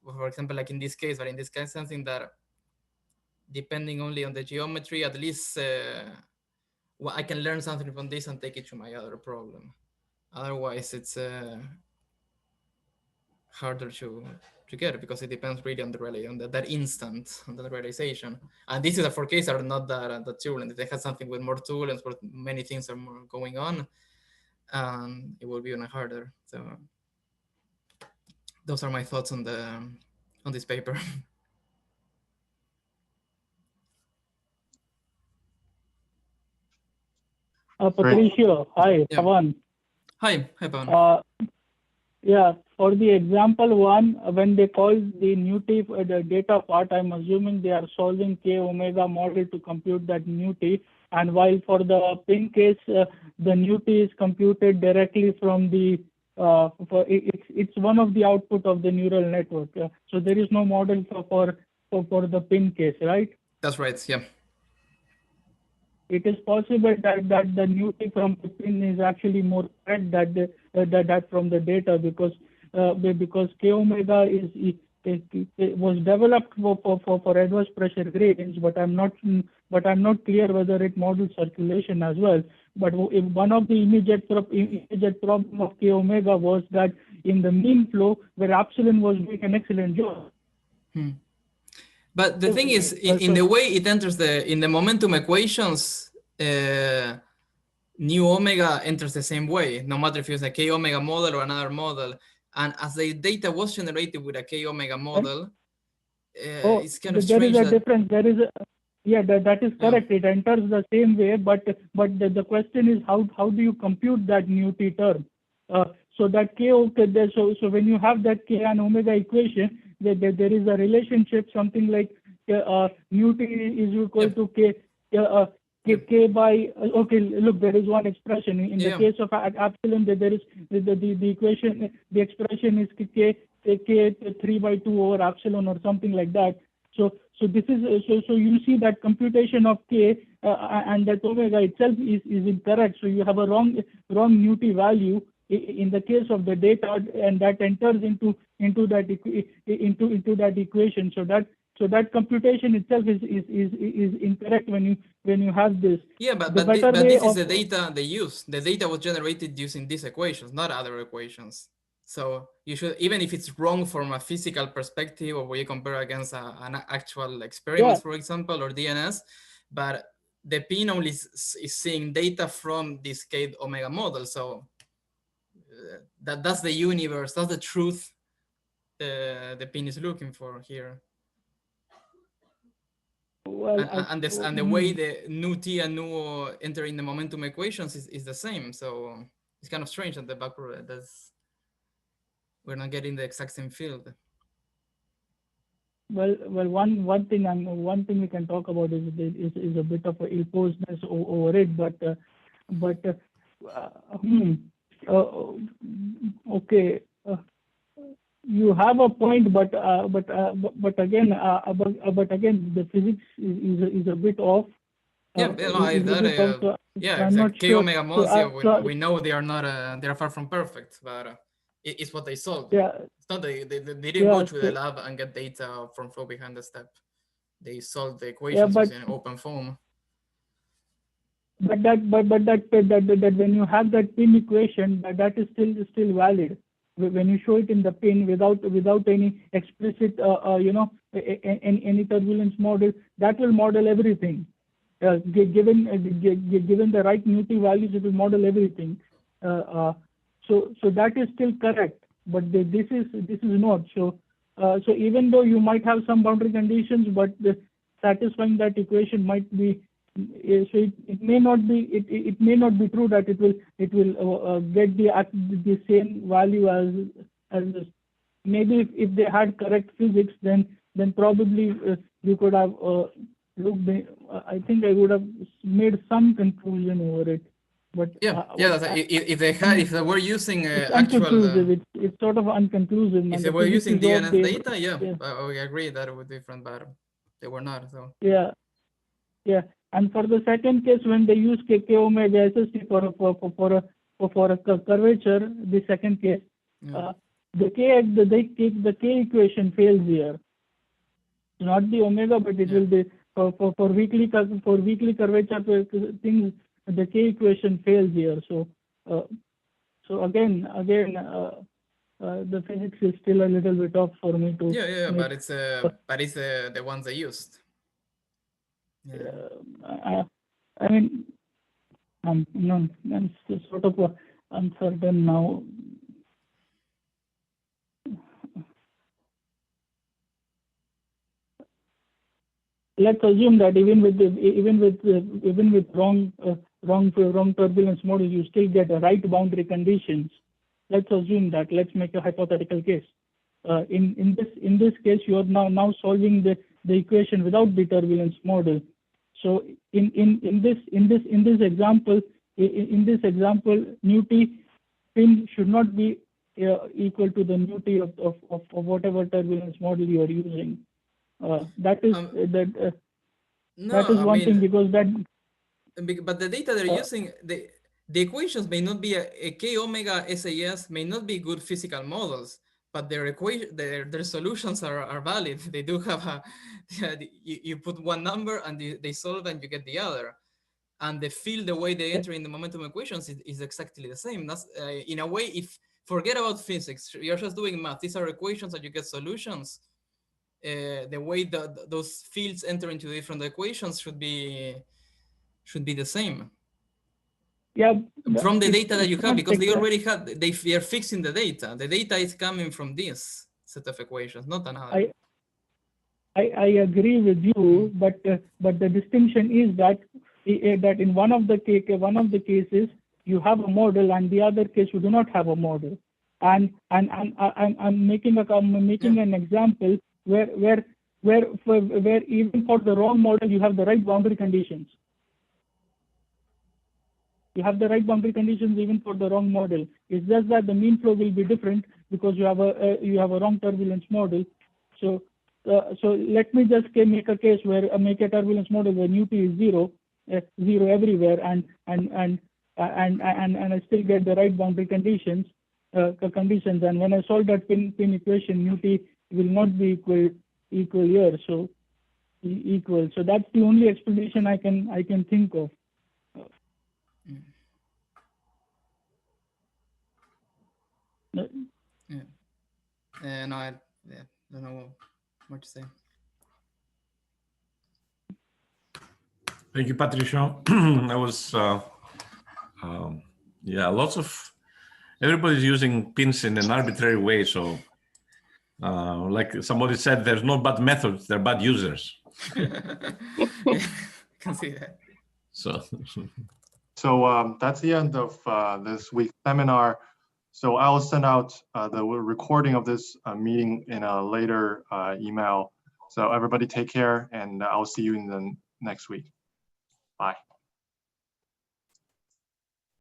for example, like in this case, but in this case, something that depending only on the geometry, at least well, I can learn something from this and take it to my other problem. Otherwise, it's harder to get, because it depends really on that instant, on the realization. And this is for cases that are not that turbulent. If they have something with more turbulence, where many things are more going on, it will be even harder. So those are my thoughts on this paper. Patricio, hi, Yeah. Pavan. Hi, Pavan. Yeah, for the example one, when they call the NuT the data part, I'm assuming they are solving K omega model to compute that NuT. And while for the pin case, the NuT is computed directly from the it's one of the output of the neural network. So there is no model for the pin case, right? That's right. Yeah. It is possible that the NuT from the pin is actually more correct that from the data, because K omega was developed for adverse pressure gradients, but I'm not clear whether it models circulation as well. But if one of the immediate problem of K omega was that in the mean flow, where epsilon was doing an excellent job. But the thing is, in the way it enters in the momentum equations, nu omega enters the same way, no matter if it's a K omega model or another model. And as the data was generated with a K omega model, it's kind of strange. There is a difference. That is correct. Yeah. It enters the same way, but the question is how do you compute that NuT term? So that so when you have that K and omega equation, there is a relationship, something like NuT is equal to K by, okay, look, there is one expression. In the case of epsilon, there is the equation, the expression is K 3 by 2 over epsilon or something like that. So this is, so you see that computation of K and that omega itself is incorrect. So you have a wrong NuT value in the case of the data, and that enters into that equation. So that computation itself is incorrect when you have this. Yeah, but this is the data they use. The data was generated using these equations, not other equations. So you should, even if it's wrong from a physical perspective, or where you compare against an actual experiment, for example, or DNS, but the pin only is seeing data from this K omega model. So that's the universe, that's the truth the pin is looking for here. Well, and the way the nu t and nu enter in the momentum equations is the same. So it's kind of strange that the backward we're not getting the exact same field. Well, one thing we can talk about is a bit of a ill-posedness over it, but okay, you have a point, but again the physics is a bit off. Yeah, exactly. K omega models. We know they are not they are far from perfect, but it's what they solved. Yeah, it's not they didn't go to the lab and get data from flow behind the step. They solved the equations using open form. But that when you have that pin equation, that is still valid. When you show it in the pin without any explicit any turbulence model, that will model everything. Given the right nu t values, it will model everything. So that is still correct, but this is not. So even though you might have some boundary conditions, but satisfying that equation might be. So it may not be true that it will get the same value as this. Maybe if they had correct physics, then probably we could have looked. I think I would have made some conclusion over it. But if they were using actual, it's sort of unconclusive. If they were using DNS data, I agree that it would be different, but they were not. So yeah. And for the second case, when they use K omega SST for a curvature, the second case, the K equation fails here. Not the omega, but it will be for weakly curvature things. The K equation fails here. So again, the physics is still a little bit off for me to. But it's the ones they used. I mean, I'm sort of uncertain now. Let's assume that even with wrong turbulence model, you still get the right boundary conditions. Let's assume that. Let's make a hypothetical case. In this case, you are now solving the equation without the turbulence model. So in this example, nu t pin should not be equal to the nu t of whatever turbulence model you are using. That is one thing, because that. But the data they're using, the equations may not be a K omega SAS may not be good physical models, but their solutions are valid. They do have you put one number and they solve and you get the other. And the field, the way they enter in the momentum equations is exactly the same. That's in a way, if forget about physics, you're just doing math. These are equations and you get solutions. The way those fields enter into different equations should be the same. Yeah. From the data that you have, because they already have, they are fixing the data. The data is coming from this set of equations, not another. I agree with you, but the distinction is that in one of the cases you have a model, and the other case you do not have a model. And I'm making an example where even for the wrong model you have the right boundary conditions. You have the right boundary conditions even for the wrong model. It's just that the mean flow will be different because you have a wrong turbulence model. So let me just make a case where make a turbulence model where nu t is zero everywhere, and I still get the right boundary conditions. And when I solve that pin equation, nu t will not be equal here. So equal. So that's the only explanation I can think of. No, I don't know what to say. Thank you, Patricio. That was, yeah, lots of, everybody's using pins in an arbitrary way. So like somebody said, there's no bad methods, they're bad users. Yeah, I can see that. So, that's the end of this week's seminar. So I'll send out the recording of this meeting in a later email. So everybody take care, and I'll see you in the next week. Bye.